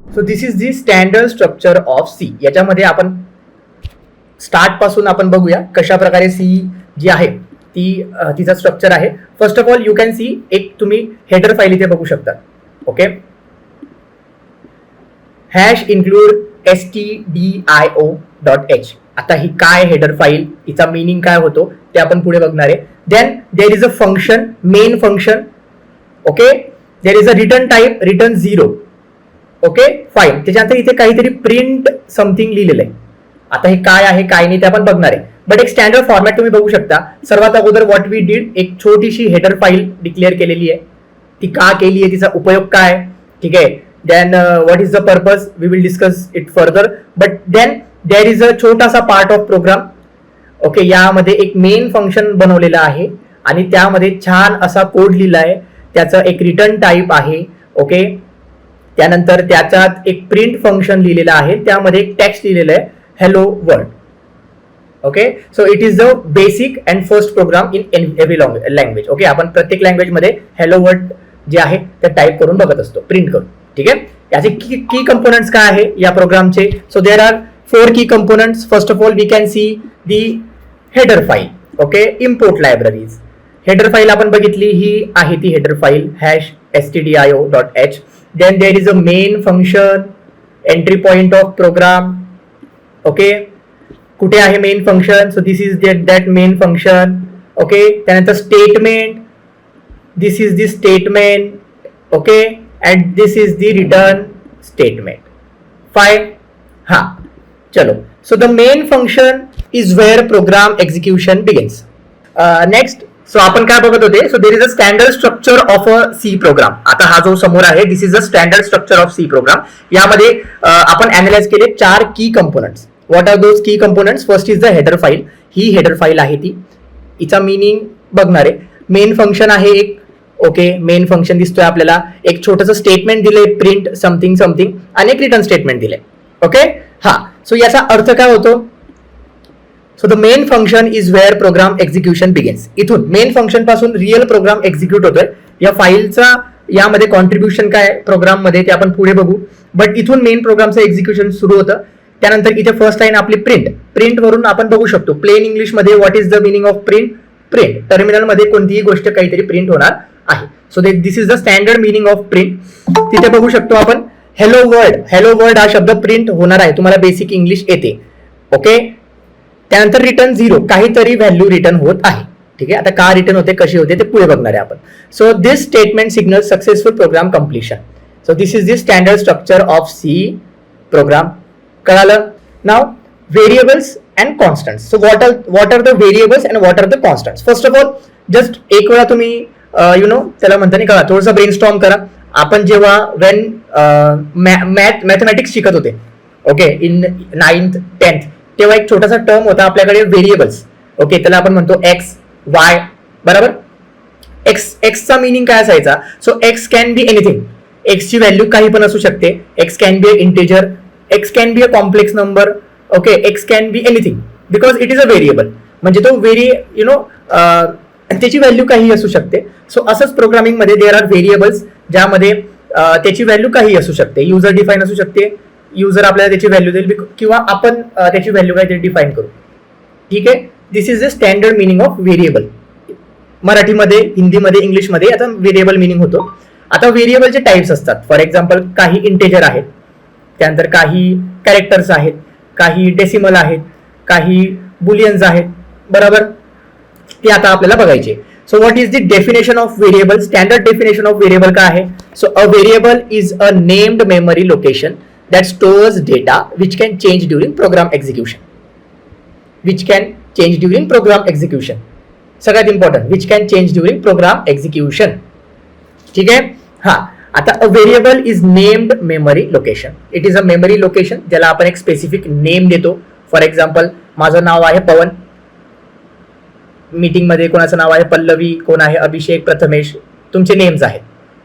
So this is the standard structure of C. याच्यामध्ये आपण start पासून आपण बघूया कशा प्रकारे सी जी आहे ती तिचा स्ट्रक्चर आहे. First of all you can see एक तुम्ही हेडर फाईल इथे बघू शकता. Okay, hash include stdio.h. आता ही काय हेडर फाईल, हिचा मिनिंग काय होतो ते आपण पुढे बघणार आहे. Then there is a function, main function. Okay, there is a return type, return 0. Okay fine. त्याच्यानंतर इथे काहीतरी प्रिंट समथिंग लिहिलेलं आहे. आता हे काय आहे काय नाही ते आपण बघणार आहे. बट एक स्टँडर्ड फॉर्मॅट तुम्ही बघू शकता. सर्वात अगोदर व्हॉट वी डीड, एक छोटीशी हेडर फाईल डिक्लेअर केलेली आहे. ती का केली आहे, तिचा उपयोग काय, ठीक आहे. Then what is the purpose, we will discuss it further. But then there is a छोटासा पार्ट ऑफ प्रोग्राम. ओके, यामध्ये एक मेन फंक्शन बनवलेलं आहे आणि त्यामध्ये छान असा कोड लिहिला आहे. त्याचं एक रिटर्न टाईप आहे. ओके, त्यानंतर त्याच्यात एक प्रिंट फंक्शन लिहिलेलं आहे. त्यामध्ये एक टेक्स्ट लिहिलेलं आहे, hello world. Okay, so it is the basic and first program in every language. Okay, आपण प्रत्येक लँग्वेजमध्ये हॅलो वर्ल्ड जे आहे ते टाईप करून बघत असतो, प्रिंट करून. ठीक आहे, याचे की कंपोनेंट्स काय आहे या प्रोग्रामचे. So there are 4 key components. First of all we can see the header file. Okay, import libraries. Header file आपण बघितली, ही आहे ती header file, hash stdio.h. Then there is a main function, entry point of program. Okay, कुठे आहे main function, so this is that main function. Okay, त्यानंतर statement, this is the statement. Okay, and this is the return statement. Fine. हा, चलो. So the main function is where program execution begins. Next, so आपण काय बघत होते, so there is a standard structure of a C program. आता हा जो समोर आहे, this is a standard structure of C program. यामध्ये आपण अनालाइज केले 4 key components. What are those key components. First is the header file. ही header file आहे ती, हिचा मिनिंग बघणार आहे. मेन फंक्शन आहे एक. ओके, मेन फंक्शन दिसतोय आपल्याला. एक छोटंसं स्टेटमेंट दिलंय, प्रिंट समथिंग समथिंग, आणि एक रिटर्न स्टेटमेंट दिलंय. ओके, हा. सो याचा अर्थ काय होतो, so the main function is where program execution begins. इथून मेन फंक्शन पासून रिअल प्रोग्राम एक्झिक्यूट होतोय. या फाईलचा यामध्ये कॉन्ट्रीब्युशन काय प्रोग्राम मध्ये ते आपण पुढे बघू. बट इथून मेन प्रोग्रामचं एक्झिक्युशन सुरू होतं. त्यानंतर इथे फर्स्ट लाईन आपली प्रिंट. प्रिंट वरून आपण बघू शकतो प्लेन इंग्लिश मध्ये what is the meaning of print. Print, terminal मध्ये कोणतीही गोष्ट काहीतरी प्रिंट होणार आहे. So this is the standard meaning of print. तिथे बघू शकतो आपण हॅलो वर्ल्ड. हॅलो वर्ल्ड हा शब्द प्रिंट होणार आहे. तुम्हाला बेसिक इंग्लिश येते. ओके, त्यानंतर रिटर्न 0, काहीतरी व्हॅल्यू रिटर्न होत आहे. ठीक आहे, आता का रिटर्न होते, कशी होते ते पुढे बघणार आहे आपण. So this statement signal successful program completion. So this is the standard structure of C program. कळालं. Now variables and constants. So what are the variables and what are the constants. First of all just एक वेळा तुम्ही त्याला म्हणता नाही कळा, थोडंसं brainstorm करा. आपण जेव्हा वेन मॅथमॅटिक्स शिकत होते, ओके, इन 9th 10th, तेव्हा एक छोटासा टर्म होता आपल्याकडे, व्हेरिएबल्स. ओके, त्याला आपण म्हणतो एक्स वाय. बरोबर. एक्सचा मिनिंग काय असायचा, so X can be anything. एक्सची व्हॅल्यू काही पण असू शकते. X can be a integer, X can be a complex number. Okay, X can be anything because it is a variable. म्हणजे तो त्याची व्हॅल्यू काही असू शकते. सो असंच प्रोग्रामिंग मध्ये देर आर व्हेरिएबल्स, ज्यामध्ये त्याची व्हॅल्यू काही असू शकते. युजर डिफाईन असू शकते. युजर आपल्याला त्याची व्हॅल्यू देईल किंवा आपण त्याची व्हॅल्यू काहीतरी डिफाईन करू. ठीक आहे, this is the standard meaning of variable. मराठीमध्ये, हिंदीमध्ये, इंग्लिशमध्ये आता व्हेरिएबल मिनिंग होतो. आता व्हेरिएबलचे टाइप्स असतात. फॉर एक्झाम्पल काही इंटेजर आहेत, त्यानंतर काही कॅरेक्टर्स आहेत, काही डेसिमल आहेत, काही बुलियन्स आहेत. बरोबर, ते आता आपल्याला बघायचे. So what is the definition of variable. Standard definition of variable काय आहे, so a variable is a named memory location that stores data which can change during program execution. Which can change during program execution. सगळ्यात important, which can change during program execution. ठीक आहे. हा, आता अ variable is named memory location. It is a memory location ज्याला आपण एक specific name देतो. For example, माझं नाव आहे पवन. मीटिंग मध्ये कोणाचं नाव आहे पल्लवी, कोण आहे अभिषेक, प्रथमेश, तुमचे नेम्स आहेत.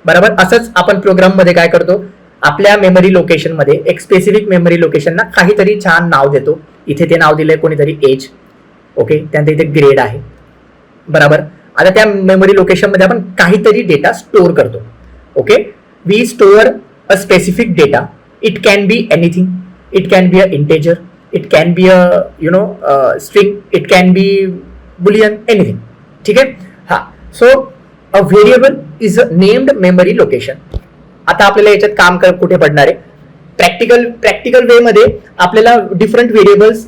बरोबर. असंच आपण प्रोग्राम मध्ये काय करतो, आपल्या मेमरी लोकेशन मध्ये एक स्पेसिफिक मेमरी लोकेशनना काहीतरी छान नाव देतो. इथे ते नाव दिलंय कोणीतरी एज. ओके, त्यानंतर इथे ग्रेड आहे. बरोबर. आता त्या मेमरी लोकेशन मध्ये आपण काहीतरी डेटा स्टोअर करतो. Okay, we store a specific data it can be anything, it can be a integer, it can be a string, it can be boolean, anything. ठीक आहे. हा, so a variable is a named memory location. आता आपल्याला याच्यात काम कुठे पडणार आहे? प्रॅक्टिकल वे मध्ये आपल्याला डिफरंट व्हेरिएबल्स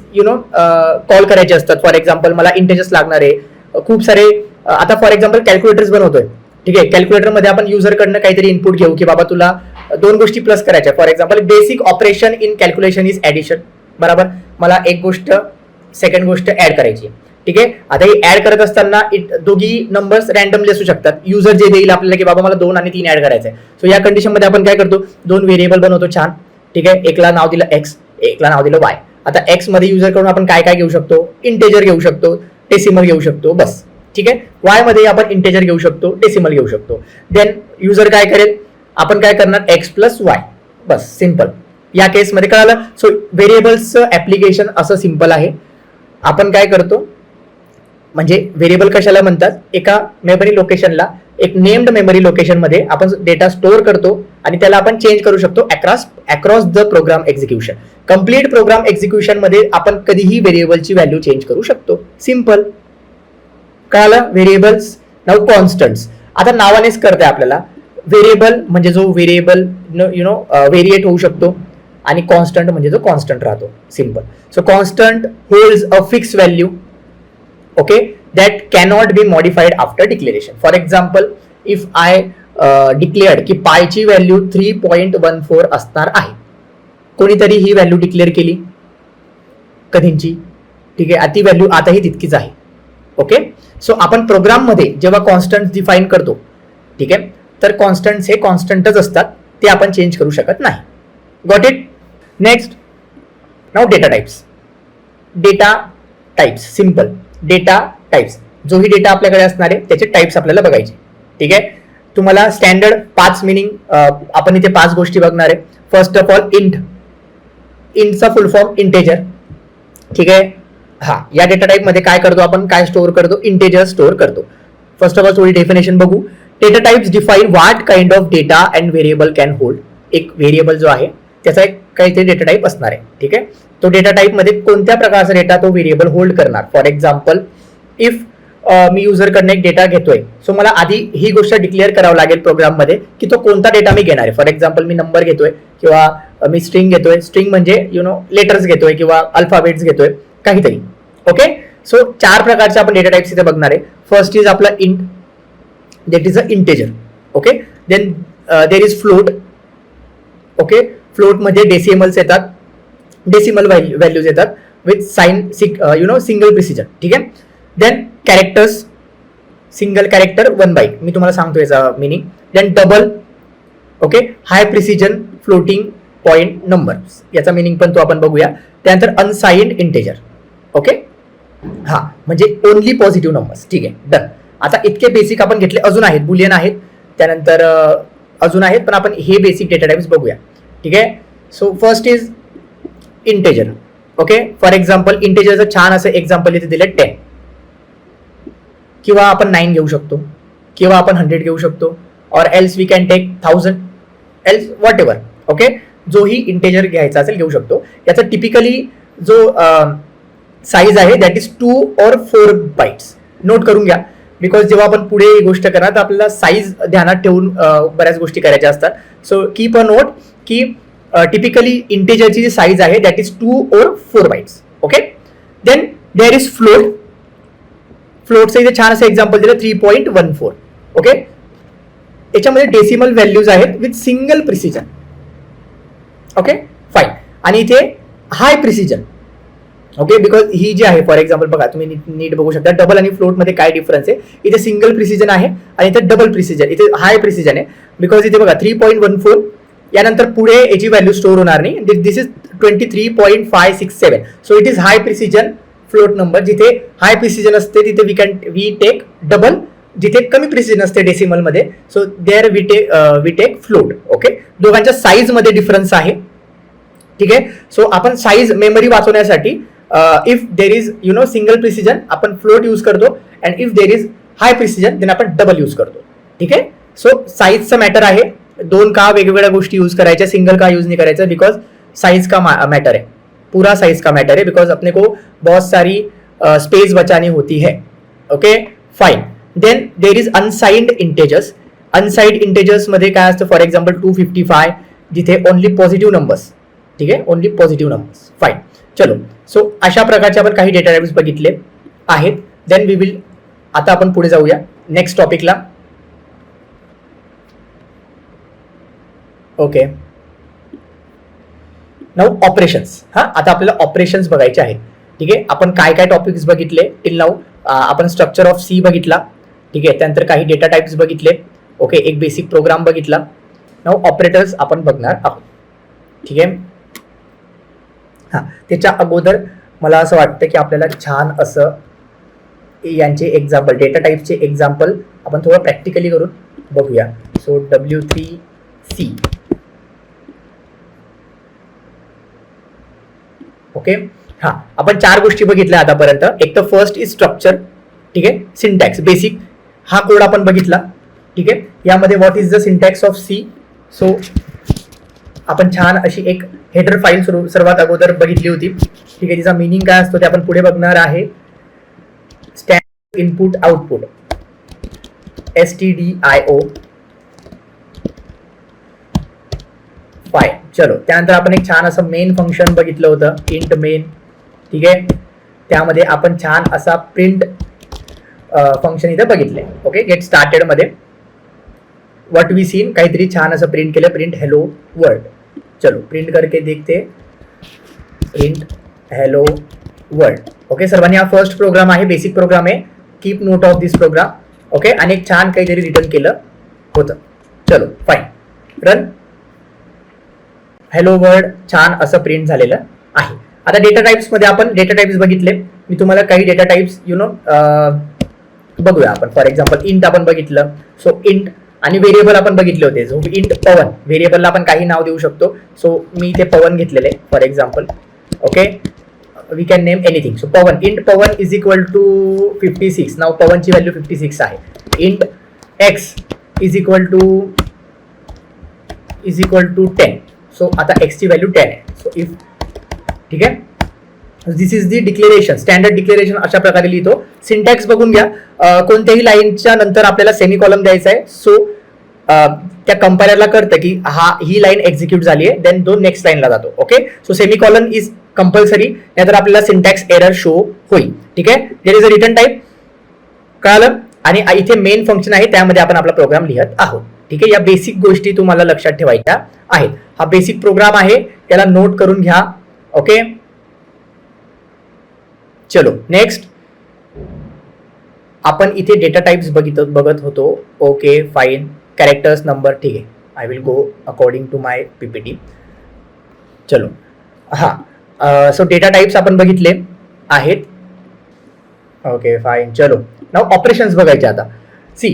कॉल करायचे असतात. फॉर एक्झाम्पल मला इंटेजर्स लागणार आहे, खूप सारे. आता फॉर एक्झाम्पल कॅल्क्युलेटर्स बनवतोय. ठीक आहे. कॅल्क्युलेटर मध्ये आपण युजरकडनं काहीतरी इनपुट घेऊ की बाबा तुला दोन गोष्टी प्लस करायच्या. For example basic operation in calculation is addition. बरोबर. मला एक गोष्ट सेकंड गोष्ट ऍड करायची. ठीक आहे. आता ही ऍड करत असताना दोघी नंबर्स रॅन्डमली असू शकतात. युजर जे देईल आपल्याला की बाबा मला 2 आणि 3 ऍड करायचंय. सो या कंडिशन मध्ये आपण काय करतो? 2 व्हेरिएबल बनवतो. छान. ठीक आहे. एकला नाव दिलं एक्स, एकला नाव दिलं वाय. आता एक्स मध्ये युजर कडून आपण काय काय घेऊ शकतो? इंटेजर घेऊ शकतो, डेसिमल घेऊ शकतो, बस. ठीक आहे. वाय मध्ये आपण इंटेजर घेऊ शकतो, डेसिमल घेऊ शकतो. देन युजर काय करेल? आपण काय करणार? एक्स प्लस वाय, बस. सिंपल. या केसमध्ये कळालं. सो व्हेरिएबल्सचं ऍप्लिकेशन असं सिंपल आहे. आपण काय करतो म्हणजे व्हेरिएबल कशाला म्हणतात? एका मेमरी लोकेशनला, एक नेम्ड मेमरी लोकेशन मध्ये आपण डेटा स्टोअर करतो आणि त्याला आपण चेंज करू शकतो across the program execution. Complete program execution मध्ये आपण कधीही व्हेरिएबलची व्हॅल्यू चेंज करू शकतो. सिंपल. कळालं? व्हेरिएबल्स. Now constants. आता नावानेच कळतंय आपल्याला. व्हेरिएबल म्हणजे जो व्हेरिएबल व्हेरिएट होऊ शकतो आणि कॉन्स्टंट म्हणजे जो कॉन्स्टंट राहतो. Simple. So constant holds a fix value, okay, that cannot be modified after declaration. For example, if I declared की पायची व्हॅल्यू 3.14 असणार आहे, कोणीतरी ही व्हॅल्यू डिक्लेअर केली कधीची. ठीक आहे. ती व्हॅल्यू आताही तितकीच आहे. ओके. सो आपण प्रोग्राम मध्ये जेव्हा कॉन्स्टंट डिफाईन करतो, ठीक आहे, तर कॉन्स्टंट्स हे कॉन्स्टंटच असतात, ते आपण चेंज करू शकत नाही. Got it? Next. Now data types. Data types. Simple. Data types. जोही डेटा आपल्याकडे असणार आहे त्याचे टाइप्स आपल्याला बघायचे. ठीक आहे. तुम्हाला स्टँडर्ड 5 मिनिंग, आपण इथे 5 गोष्टी बघणार आहे. First of all int. इंटचा फुल फॉर्म इंटेजर. ठीक आहे. हा, या डेटा टाइप मध्ये काय करतो आपण? काय स्टोअर करतो? इंटेजर स्टोअर करतो. फर्स्ट ऑफ ऑल थोडी डेफिनेशन बघू. Data types define what kind of data and variable can hold. एक व्हेरिएबल जो आहे त्याचा एक काहीतरी डेटा टाइप असणार आहे. ठीक आहे. तो डेटा टाइप मध्ये कोणत्या प्रकारचा डेटा तो व्हेरिएबल होल्ड करणार. फॉर एक्झाम्पल, इफ मी युजरकडनं एक डेटा घेतोय, सो मला आधी ही गोष्ट डिक्लेअर करावं लागेल प्रोग्राम मध्ये की तो कोणता डेटा मी घेणार आहे. फॉर एक्झाम्पल, मी नंबर घेतोय किंवा मी स्ट्रिंग घेतोय. स्ट्रिंग म्हणजे लेटर्स घेतोय किंवा अल्फाबेट्स घेतोय, काहीतरी. ओके. सो 4 प्रकारचे आपण डेटा टाइप्स इथे बघणार आहे. फर्स्ट इज आपला int, that is a integer. Okay. Then there is float. Okay. Float मध्ये डेसिमल्स येतात, डेसिमल व्हॅल्यूज येतात विथ साइन सिंगल प्रिसिजन. ठीक आहे. Then characters, single character 1 byte. मी तुम्हाला सांगतो याचा meaning. Then double. Okay. High precision floating point number, याचा मिनिंग पण तो आपण बघूया. त्यानंतर अनसाइंड इंटेजर. ओके. हा, म्हणजे ओनली पॉझिटिव्ह नंबर्स. ठीक आहे. डन. आता इतके बेसिक आपण घेतले. अजून आहेत, बुलियन आहेत, त्यानंतर अजून आहेत, पण आपण हे बेसिक डेटा टाइप्स बघूया. ठीक आहे. So first is integer. Okay. For example, इंटेजरचं छान असं एक्झाम्पल इथे दिलं 10, किंवा आपण 9 घेऊ शकतो, किंवा आपण 100 घेऊ शकतो, or else we can take 1000, else whatever. Okay. जोही इंटेजर घ्यायचा असेल घेऊ शकतो. याचा टिपिकली जो साईज आहे that is 2 or 4 bytes. Note करून घ्या, बिकॉज जेव्हा आपण पुढे ही गोष्ट करणार तर आपल्याला साईज ध्यानात ठेवून बऱ्याच गोष्टी करायच्या असतात. सो कीप अ नोट की टिपिकली इंटेजरची जी साईज आहे that is 2 or 4 bytes. Okay. Then there is float. फ्लोटचं इथे छान असं एक्झाम्पल दिलं 3.14. ओके. याच्यामध्ये डेसिमल व्हॅल्यूज आहेत with single precision. Okay. Fine. आणि इथे हाय प्रिसिजन. ओके. बिकॉज ही जी आहे, फॉर एक्झाम्पल बघा, तुम्ही नीट बघू शकता डबल आणि फ्लोट मध्ये काय डिफरन्स आहे. इथे सिंगल प्रिसिजन आहे आणि इथे डबल प्रिसिजन, इथे हाय प्रिसिजन आहे. बिकॉज इथे बघा 3.14, यानंतर पुढे याची व्हॅल्यू स्टोअर होणार नाही. This is 23.567. So it is high precision float number. जिथे हाय प्रिसिजन असते तिथे वी टेक डबल, जिथे कमी प्रिसिजन असते डेसिमल मध्ये, so there we take float. Okay. दोघांच्या साईज मध्ये डिफरन्स आहे. ठीक आहे. सो आपण साईज मेमरी वाचवण्यासाठी if there is single precision आपण फ्लोट यूज करतो, and if there is high precision then आपण डबल यूज करतो. ठीक आहे. सो साईजचा मॅटर आहे. दोन का वेगवेगळ्या गोष्टी यूज करायच्या, सिंगल का यूज नहीं करायचा, बिकॉज साइज का मैटर है, पूरा साइज का मैटर है, बिकॉज अपने को बहुत सारी स्पेस बचानी होती है. Okay fine. Then there is unsigned integers. Unsigned integers मध्ये काय असतं, फॉर एक्झाम्पल 255 जिथे ओनली पॉझिटिव्ह नंबर्स. ठीक आहे, ओनली पॉझिटिव्ह नंबर्स. फाईन. चलो, सो अशा प्रकारचे आपण काही डेटा टाइप्स बघितले आहेत. देन वी विल, आता आपण पुढे जाऊया नेक्स्ट टॉपिकला. Okay, now operations. हा, आता आपल्याला ऑपरेशन्स बघायचे आहेत. ठीक आहे, आपण काय काय टॉपिक्स बघितले टिल नाऊ. आपण स्ट्रक्चर ऑफ सी बघितला. ठीक आहे, त्यानंतर काही डेटा टाइप्स बघितले. ओके, एक बेसिक प्रोग्राम बघितला. नाऊ ऑपरेटर्स आपण बघणार आहोत. ठीक आहे. हां, त्याच्या अगोदर मला असं वाटतं की आपल्याला छान असं यांचे एक्झाम्पल, डेटा टाइपचे एक्झाम्पल आपण थोडं प्रॅक्टिकली करून बघूया. So W3C. ओके, हां, आपण 4 गोष्टी बघितल्या आतापर्यंत. एक तर फर्स्ट इज स्ट्रक्चर. ठीक आहे, सिंटॅक्स बेसिक, हा कोड आपण बघितला. ठीक आहे, यामध्ये what is the syntax of C. So आपण छान अशी एक हेडर फाईल सर्वात अगोदर बघितली होती. ठीक आहे, तिचा मिनिंग काय असतो ते आपण पुढे बघणार आहे. Standard input output, STDIO. Fine. चलो, त्यानंतर आपण एक छान असं मेन फंक्शन बघितलं होतं, इंट मेन. ठीक आहे, त्यामध्ये आपण छान असा प्रिंट फंक्शन इथं बघितलंय. ओके, गेट स्टार्टेड मध्ये व्हॉट वी सीन, काहीतरी छान असं प्रिंट केलं, प्रिंट हेलो वर्ल्ड. चलो, प्रिंट करके देखते, प्रिंट हेलो वर्ल्ड. ओके, सर्वांनी हा फर्स्ट प्रोग्राम आहे, बेसिक प्रोग्राम आहे. Keep note of this program. Okay, आणि एक छान काहीतरी रिटर्न केलं होतं. चलो फाईन, रन. हेलो वर्ल्ड छान असं प्रिंट झालेलं आहे. आता डेटा टाइप्स मध्ये आपण डेटा टाइप्स बघितले. मी तुम्हाला काही डेटा टाइप्स बघूया आपण. फॉर एक्झाम्पल इंट आपण बघितलं. सो इंट आणि व्हेरिएबल आपण बघितले होते. जो इंट पवन, व्हेरिएबलला आपण काही नाव देऊ शकतो. सो मी इथे पवन घेतलेले for example. Okay, we can name anything. So Pavan, int Pavan is equal to 56. Now पवनची व्हॅल्यू 56 आहे. Int x is equal to 10. So आता एक्स ची व्हॅल्यू 10 आहे. सो इफ, ठीक आहे, this is the declaration, standard declaration अशा प्रकारे लिहितो. सिंटॅक्स बघून घ्या. कोणत्याही लाईनच्या नंतर आपल्याला सेमी कॉलम द्यायचा आहे. सो त्या कंपायलरला कळतं की ही लाईन एक्झिक्यूट झाली आहे, देन तो नेक्स्ट लाईनला जातो. Okay, so semicolon is compulsory, नाहीतर आपल्याला सिंटॅक्स एरर शो होईल. ठीक आहे, there is a return type, कळालं. आणि इथे मेन फंक्शन आहे, त्यामध्ये आपण आपला प्रोग्राम लिहत आहोत. ठीक आहे, या बेसिक गोष्टी तुम्हाला लक्षात ठेवायच्या आहेत. हा बेसिक प्रोग्राम आहे, त्याला नोट करून घ्या. ओके, चलो नेक्स्ट. आपण इथे डेटा टाइप्स बघत होतो. Okay fine, characters number. ठीक आहे, I will go according to my PPT. चलो, हां, सो डेटा टाइप्स आपण बघितले आहेत. Okay fine. चलो, नाव ऑपरेशन्स बघायचे आता. See,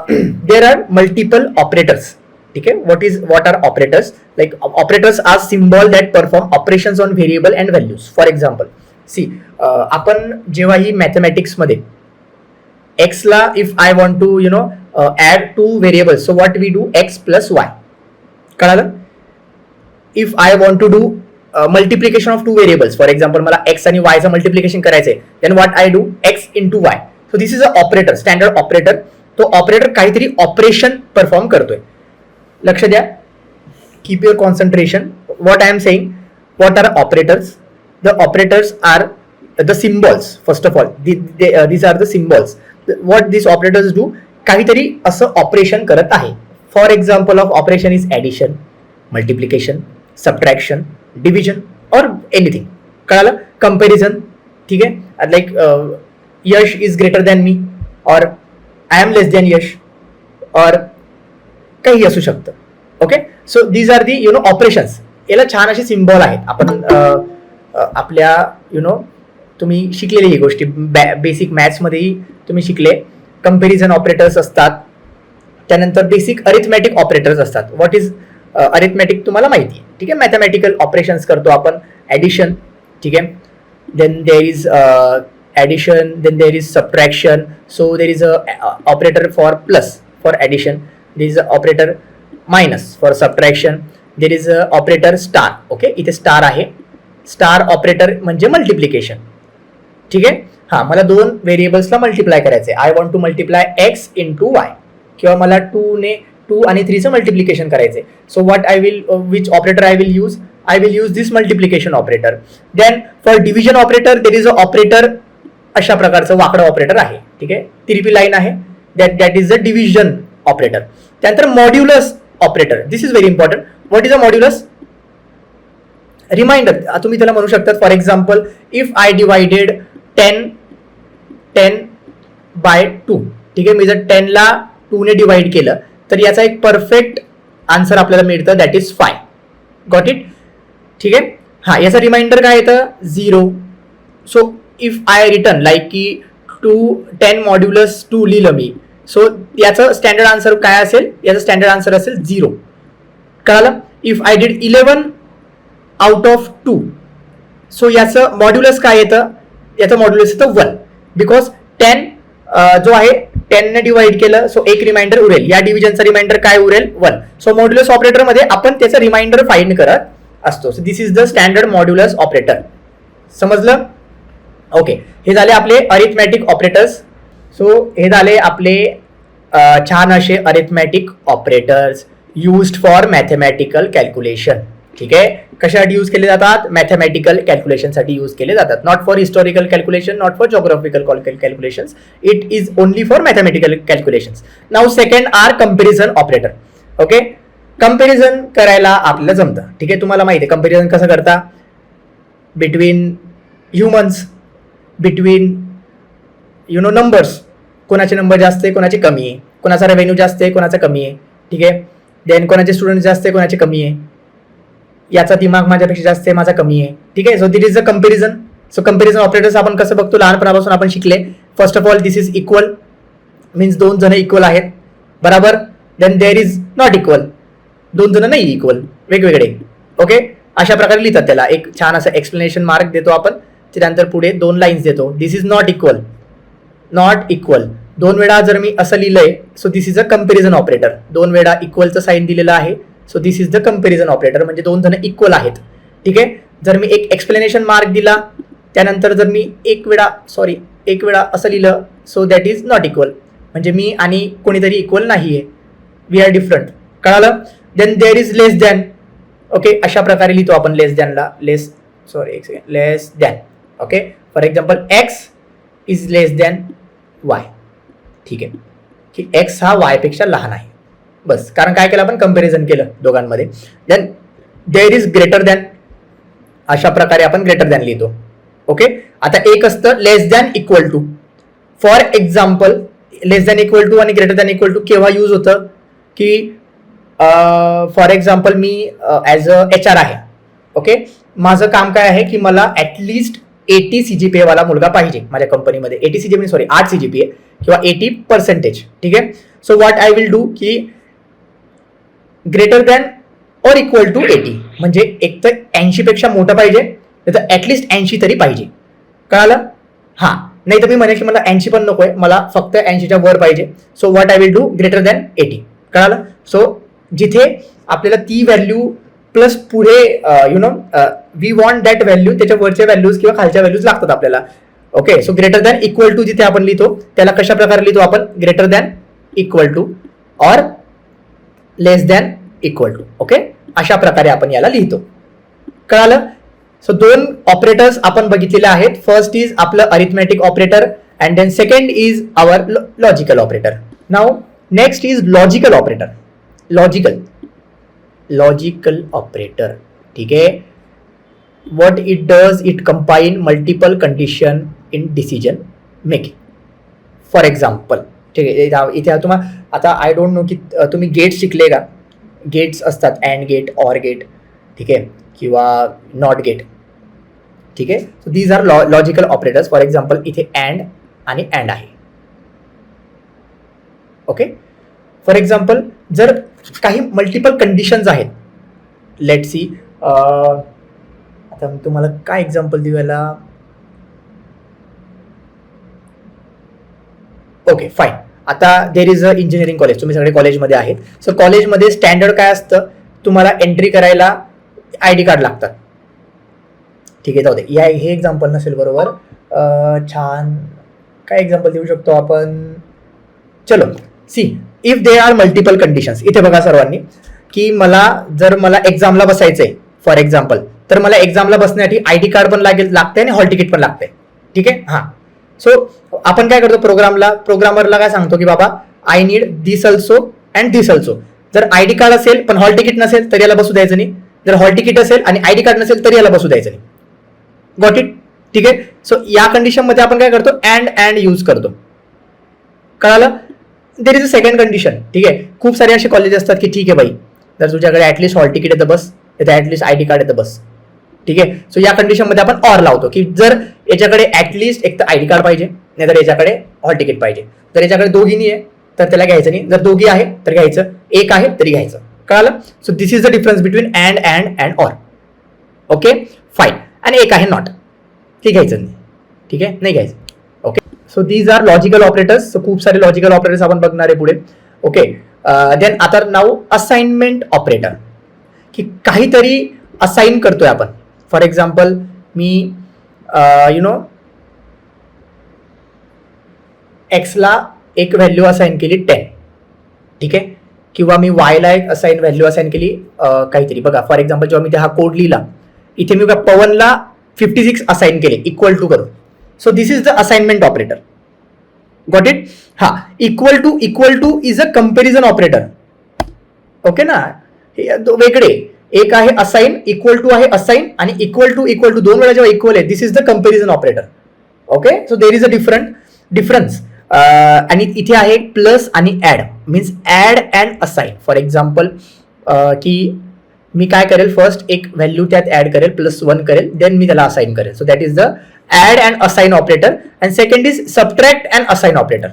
there are multiple operators. ठीक आहे, what are operators? Like operators are symbol that perform operations on variable and values. For example, see, आपण जेव्हाही मॅथमॅटिक्समध्ये एक्सला if I want to add 2 variables, so what we do X plus Y. कळालं? If I want to do multiplication of 2 variables, for example मला X आणि वायचं multiplication करायचंय, then what I do X into Y. So this is a operator, standard operator. तो operator काहीतरी operation perform करतोय. लक्ष द्या, keep your concentration. What I am saying, what are operators? The operators are the symbols. First of all, these are the symbols. What this operators do, काहीतरी असं operation करत आहे. For example of operation is addition, multiplication, subtraction, division or anything. कळालं? Comparison. ठीक आहे, like Yash is greater than मी, or I am less than Yash, or काही असू शकतं. Okay, so these are the operations. याला छान असे सिम्बॉल आहेत. आपण आपल्या तुम्ही शिकलेली ही गोष्टी बेसिक मॅथ्समध्येही तुम्ही शिकले. कंपॅरिझन ऑपरेटर्स असतात, त्यानंतर बेसिक अरिथमॅटिक ऑपरेटर्स असतात. व्हॉट इज अरिथमॅटिक तुम्हाला माहिती आहे. ठीक आहे, मॅथमॅटिकल ऑपरेशन्स करतो आपण. ॲडिशन, ठीक आहे, then there is addition, then there is subtraction. So there is a operator for plus, for addition. There is a operator minus for subtraction. There is a operator star. Okay, इथे star आहे. Star operator म्हणजे multiplication. ठीक आहे. हा, मला दोन व्हेरिएबल्सला multiply करायचे. I want to multiply X into Y, किंवा मला 2 आणि 3चं मल्टिप्लिकेशन करायचे. So what I will, which operator I will use? I will use this multiplication operator. Then for division operator there is a operator, अशा प्रकारचं वाकडं operator आहे. ठीक आहे, तिरपी लाईन आहे, that is the division operator. त्यानंतर modulus operator. This is very important. What is a modulus? Remainder. तुम्ही त्याला म्हणू शकता for example, if I divided 10 by 2. ठीक आहे, मी जर 10 ला 2 ने डिवाइड केलं तर याचा एक परफेक्ट आन्सर आपल्याला मिळतं, दॅट इज 5. Got it? ठीक आहे. हा, याचा रिमाइंडर काय येतं? 0. So if I return like की 10 मॉड्युलस 2 लिहिलं मी, सो याचं स्टँडर्ड आन्सर काय असेल? याचं स्टँडर्ड आन्सर असेल 0. कळालं? If I did 11 out of 2, so याचं मॉड्युलस काय येतं? याचं मॉड्युलस येतं 1, बिकॉज 10 जो आहे 10 ने डिवाइड केलं, सो एक रिमाइंडर उरेल. या डिव्हिजनचा रिमाइंडर काय उरेल? 1. सो मॉड्युलस ऑपरेटर मध्ये आपण त्याचं रिमाइंडर फाइंड करत असतो. So this is the standard modulus operator. समजलं? ओके, हे झाले आपले अरिथमॅटिक ऑपरेटर्स. सो हे झाले आपले छान असे arithmetic operators used for mathematical calculation. ठीक आहे, कशासाठी यूज केले जातात? मॅथमॅटिकल कॅल्क्युलेशनसाठी यूज केले जातात. Not for historical calculation, not for geographical calculations. It is only for mathematical calculations. Now second are comparison operator. Okay, comparison करायला आपल्याला जमतं. ठीक आहे, तुम्हाला माहिती आहे कंपॅरिझन कसं करता? Between humans, between numbers. कोणाचे नंबर जास्त आहे, कोणाचे कमी आहे. कोणाचा रेव्हेन्यू जास्त आहे, कोणाचा कमी आहे. ठीक आहे, देन कोणाचे स्टुडंट जास्त आहे, कोणाचे कमी आहे. याचा दिमाग माझ्यापेक्षा जास्त आहे, माझा कमी आहे. ठीक आहे, so this is a comparison. So comparison operators आपण कसं बघतो? लहानपणापासून आपण शिकले. First of all, this is equal, means 2 जण इक्वल आहेत, बरोबर. Then there is not equal, 2 जण नाही इक्वल, वेगवेगळे. ओके, अशा प्रकारे लिहितात. त्याला एक छान असं एक्सप्लेनेशन मार्क देतो आपण. त्यानंतर पुढे 2 लाईन्स देतो. This is not equal, not equal. 2 वेळा जर मी असं लिहिलंय, so this is a comparison operator. 2 वेळा इक्वलचं साईन दिलेलं आहे, so this is the comparison operator, म्हणजे 2 जण इक्वल आहेत. ठीक आहे, जर मी एक एक्सप्लेनेशन मार्क दिला, त्यानंतर जर मी एक वेळा असं लिहिलं, so that is not equal, म्हणजे मी आणि कोणीतरी इक्वल नाहीये, वी आर डिफरंट. कळालं? Then there is less than. Okay, अशा प्रकारे लिहितो आपण लेस दॅनला. Less than. Okay, for example, X is less than Y. ठीक आहे, की एक्स हा वाय पेक्षा लहान आहे, बस. कारण काय केलं आपण? कंपॅरिझन केलं दोघांमध्ये. Then there is greater than. अशा प्रकारे आपण ग्रेटर दॅन लिहितो. ओके, आता एक असतं less than equal to. For example, less than equal to आणि ग्रेटर दॅन इक्वल टू केव्हा यूज होतं? की फॉर एक्झाम्पल, मी ॲज अ HR आहे. ओके, माझं काम काय आहे की मला ॲटलिस्ट 80 CGPA वाला मुलगा पाहिजे माझ्या कंपनीमध्ये. 80 CGPA, सॉरी 8 CGPA किंवा 80%. ठीक आहे, so what I will do की ग्रेटर दॅन और इक्वल टू 80, म्हणजे एक तर 80 पेक्षा मोठं पाहिजे, नाही तर ॲटलिस्ट 80 तरी पाहिजे. कळालं? हां, नाही तर मी म्हणेन की मला 80 पण नको आहे, मला फक्त 80च्या वर पाहिजे. So what I will do? Greater than 80. कळालं? सो जिथे आपल्याला ती व्हॅल्यू प्लस पुढे वी वॉन्ट दॅट व्हॅल्यू, त्याच्या वरच्या व्हॅल्यूज किंवा खालच्या व्हॅल्यूज लागतात आपल्याला. Okay, so greater than equal to जिथे आपण लिहितो त्याला कशा प्रकारे लिहितो आपण? ग्रेटर दॅन इक्वल टू और लेस दॅन इक्वल टू. ओके, अशा प्रकारे आपण याला लिहितो. कळालं? सो 2 ऑपरेटर्स आपण बघितलेले आहेत. फर्स्ट इज आपलं arithmetic operator and then second is our logical operator. Now next is logical operator. Logical operator. ठीक आहे, what it does, it combine multiple condition in decision making. For example, ठीक आहे, इथे तुम्हाला आता आय डोंट नो की तुम्ही gates शिकले का? गेट्स असतात, अँड गेट, ऑर गेट, ठीक आहे, किंवा नॉट गेट. ठीक आहे, so these are logical operators. For example, इथे अँड आणि अँड आहे. ओके, फॉर एक्झाम्पल, जर काही मल्टिपल कंडिशन्स आहेत, लेट सी, आता तुम्हाला काय एक्झाम्पल देऊ याला? Okay, fine. आता there is a engineering college, तुम्ही सगळे कॉलेजमध्ये आहेत. सो कॉलेजमध्ये स्टँडर्ड काय असतं, तुम्हाला एंट्री करायला ID कार्ड लागतात. ठीक आहे, जाऊ दे, या हे एक्झाम्पल नसेल बरोबर. छान काय एक्झाम्पल देऊ शकतो आपण. चलो see, if they are multiple conditions. इथे बघा सर्वांनी की जर मला एक्झामला बसायचंय फॉर एक्झाम्पल, तर मला एक्झामला बसण्यासाठी ID कार्ड पण लागते आणि हॉल तिकीट पण लागते. ठीक आहे. हां, सो आपण काय करतो, प्रोग्रामरला काय सांगतो की बाबा I need this also and this also. जर ID कार्ड असेल पण हॉल तिकीट नसेल तर याला बसू द्यायचं नाही. जर हॉल तिकीट असेल आणि ID कार्ड नसेल तर याला बसू द्यायचं नाही. Got it. ठीक आहे. सो या कंडिशनमध्ये आपण काय करतो, अँड यूज करतो. कळालं. देर इज अ सेकंड कंडिशन. ठीक आहे, खूप सारे असे कॉलेज असतात की ठीक आहे बाई, जर तुझ्याकडे ऍटलीस्ट हॉल तिकीट येतं बस, तर ऍटलीस्ट ID कार्ड येतं बस. ठीक आहे. सो या कंडिशनमध्ये आपण ऑर लावतो की जर याच्याकडे ऍटलीस्ट एक तर ID कार्ड पाहिजे, नाही तर याच्याकडे हॉल तिकीट पाहिजे. जर याच्याकडे दोघी नाही आहे तर त्याला घ्यायचं नाही, जर दोघी आहे तर घ्यायचं, एक आहे तरी घ्यायचं. कळालं. So this is the difference between and or. Okay fine. आणि एक आहे नॉट, ते घ्यायचं नाही. ठीक आहे, नाही घ्यायचं. Okay. So these are logical operators. So खूप सारे लॉजिकल ऑपरेटर्स आपण बघणार आहे पुढे. ओके. देन आता नाव असाइनमेंट ऑपरेटर, की काहीतरी असाइन करतोय आपण. फॉर एक्झाम्पल मी एक्सला एक व्हॅल्यू असाइन केली 10. ठीक आहे. किंवा मी वायला एक व्हॅल्यू असाइन केली काहीतरी. बघा फॉर एक्झाम्पल जेव्हा मी हा कोड लिहिला, इथे मी पवनला 56 असाइन केले इक्वल टू करून. So this is the assignment operator. Got it. हा, equal to is a comparison operator. Okay ना, हे वेगळे. एक आहे असाइन, इक्वल टू आहे असाइन, आणि इक्वल टू दोन वेळा जेव्हा इक्वल आहे, this is the comparison operator. Okay. So there is a difference. आणि इथे आहे प्लस आणि add, means add and assign. For example की मी काय करेल, फर्स्ट एक व्हॅल्यू त्यात ऍड करेल, +1 करेल, देन मी त्याला असाइन करेल. So that is the add and assign operator. And second is subtract and assign operator.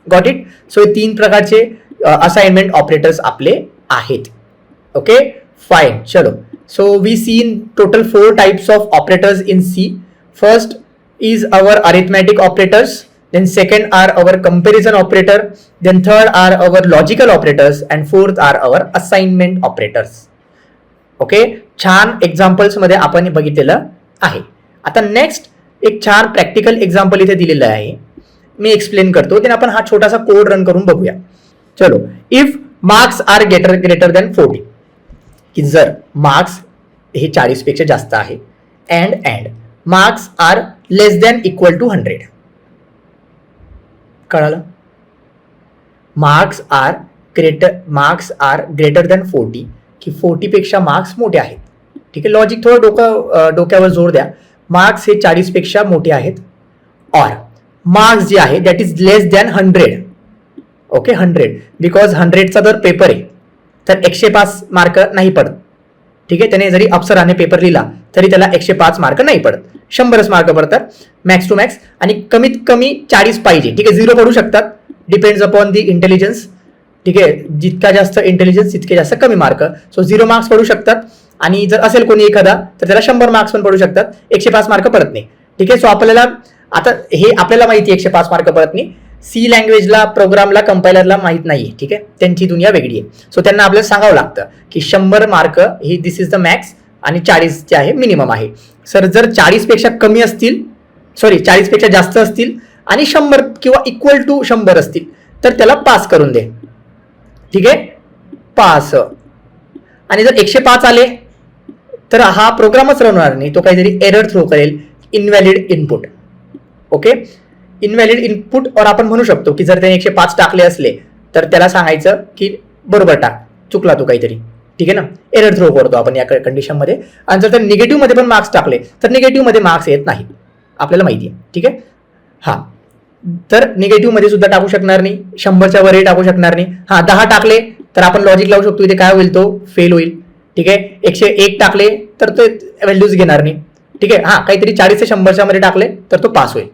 Got it. So हे 3 प्रकारचे असाइनमेंट ऑपरेटर्स आपले आहेत. Okay fine. चलो, so we see in total 4 types of operators in C. First is our arithmetic operators, then second are our comparison operator, then third are our logical operators, and fourth are our assignment operators. Okay, छान examples मध्ये आपण बघितलेलं आहे. आता next एक छान practical example इथे दिलेलं आहे, मी एक्सप्लेन करतो, then आपण हा छोटासा कोड रन करून बघूया. चलो, if marks are greater than 40, की जर मार्क्स हे 40 पेक्षा जास्त आहे, and marks are less than equal to 100. कळालं. मार्क्स आर ग्रेटर दॅन 40, की 40 पेक्षा मार्क्स मोठे आहेत. ठीक आहे, लॉजिक थोडं डोक्यावर जोर द्या. मार्क्स हे 40 पेक्षा मोठे आहेत, और मार्क्स जे आहे that is less than 100. Okay, 100, because 100चा जर पेपर आहे तर 105 मार्क नाही पडत. ठीक आहे, त्याने जरी अप्सराने पेपर लिहिला तरी त्याला 105 मार्क नाही पडत, 100 मार्क पडतात मॅक्स टू मॅक्स. आणि कमीत कमी 40 पाहिजे. ठीक आहे, 0 पडू शकतात, डिपेंड्स अपॉन दी इंटेलिजन्स. ठीक आहे, जितका जास्त इंटेलिजन्स तितके जास्त कमी मार्क. सो 0 मार्क्स पडू शकतात, आणि जर असेल कोणी एखादा तर त्याला 100 मार्क्स पण पडू शकतात, 105 मार्क पडत नाही. ठीक आहे, सो आपल्याला आता हे आपल्याला माहिती आहे 105 मार्क पडत नाही. C लँग्वेजला, प्रोग्रामला, कंपायलरला माहित नाहीये. ठीक आहे, त्यांची दुनिया वेगळी आहे. सो त्यांना आपल्याला सांगावं लागतं की 100 mark he this is the max, आणि 40 जे आहे मिनिमम आहे. सर जर 40 पेक्षा कमी असतील, 40 पेक्षा जास्त असतील आणि 100 किंवा इक्वल टू 100 असतील तर त्याला पास करून दे. ठीक आहे, पास. आणि जर 105 आले तर हा प्रोग्रामच रन होणार नाही, तो काहीतरी एरर थ्रो करेल, invalid input. Okay, invalid input. और आपण म्हणू शकतो की जर त्याने 105 टाकले असले तर त्याला सांगायचं की बरोबर टाक, चुकला तू काहीतरी. ठीक आहे ना, एरर थ्रो करतो आपण या कंडिशनमध्ये. आणि जर निगेटिव्ह मध्ये पण मार्क्स टाकले तर निगेटिव्ह मध्ये मार्क्स येत नाहीत, आपल्याला माहिती आहे. ठीक आहे, हा, तर निगेटिव्ह मध्ये सुद्धा टाकू शकणार नाही, 100च्या वरही टाकू शकणार नाही. हा, 10 टाकले तर आपण लॉजिक लावू शकतो, इथे काय होईल, तो फेल होईल. ठीक आहे, 101 टाकले तर ते व्हॅल्यूज घेणार नाही. ठीक आहे, हा, काहीतरी 40 ते 100च्या मध्ये टाकले तर तो पास होईल.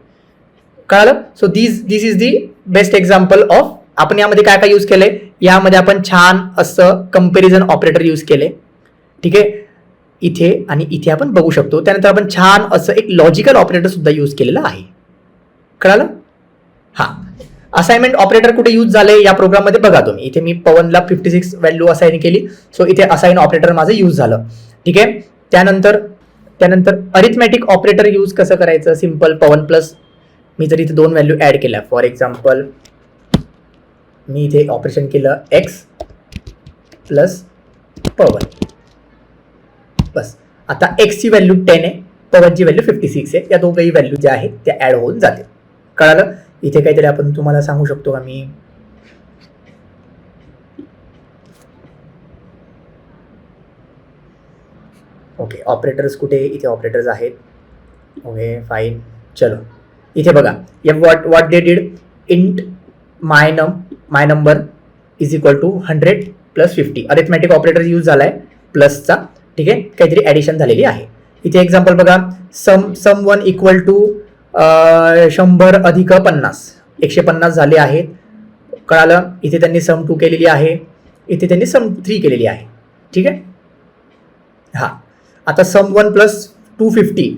कळालं. So this is the best example of. आपण यामध्ये काय काय यूज केलंय, यामध्ये आपण छान असं कंपॅरिझन ऑपरेटर यूज केले. ठीक आहे, इथे आणि इथे आपण बघू शकतो. त्यानंतर आपण छान असं एक लॉजिकल ऑपरेटर सुद्धा यूज केलेलं आहे. कळालं. हा, असाइनमेंट ऑपरेटर कुठे यूज झाले या प्रोग्राममध्ये बघा तुम्ही. इथे मी पवनला 56 व्हॅल्यू असाइन केली, सो इथे असाइन ऑपरेटर माझं यूज झालं. ठीक आहे. त्यानंतर अरिथमॅटिक ऑपरेटर यूज कसं करायचं, सिम्पल पवन प्लस, मी जर इथे 2 व्हॅल्यू ऍड केल्या, फॉर एक्झाम्पल मी इथे ऑपरेशन केलं एक्स प्लस पवन, बस. आता एक्सची व्हॅल्यू 10 आहे, पवनची व्हॅल्यू 56 आहे. या दोघंही व्हॅल्यू ज्या आहेत त्या ऍड होऊन जाते. कळालं. इथे काहीतरी आपण तुम्हाला सांगू शकतो का मी, ओके ऑपरेटर्स कुठे, इथे ऑपरेटर्स आहेत. Okay fine. चलो इथे बघा, what they did, int my number is equal to 100 plus 50. Arithmetic operator use झालाय प्लसचा. ठीक आहे. काहीतरी ॲडिशन झालेली आहे. इथे एक्झाम्पल बघा, सम वन इक्वल टू 100 अधिक 50, 150 झाले आहेत. कळालं. इथे त्यांनी सम 2 केलेली आहे, इथे त्यांनी सम 3 केलेली आहे. ठीक आहे. हा आता सम 1 प्लस 250,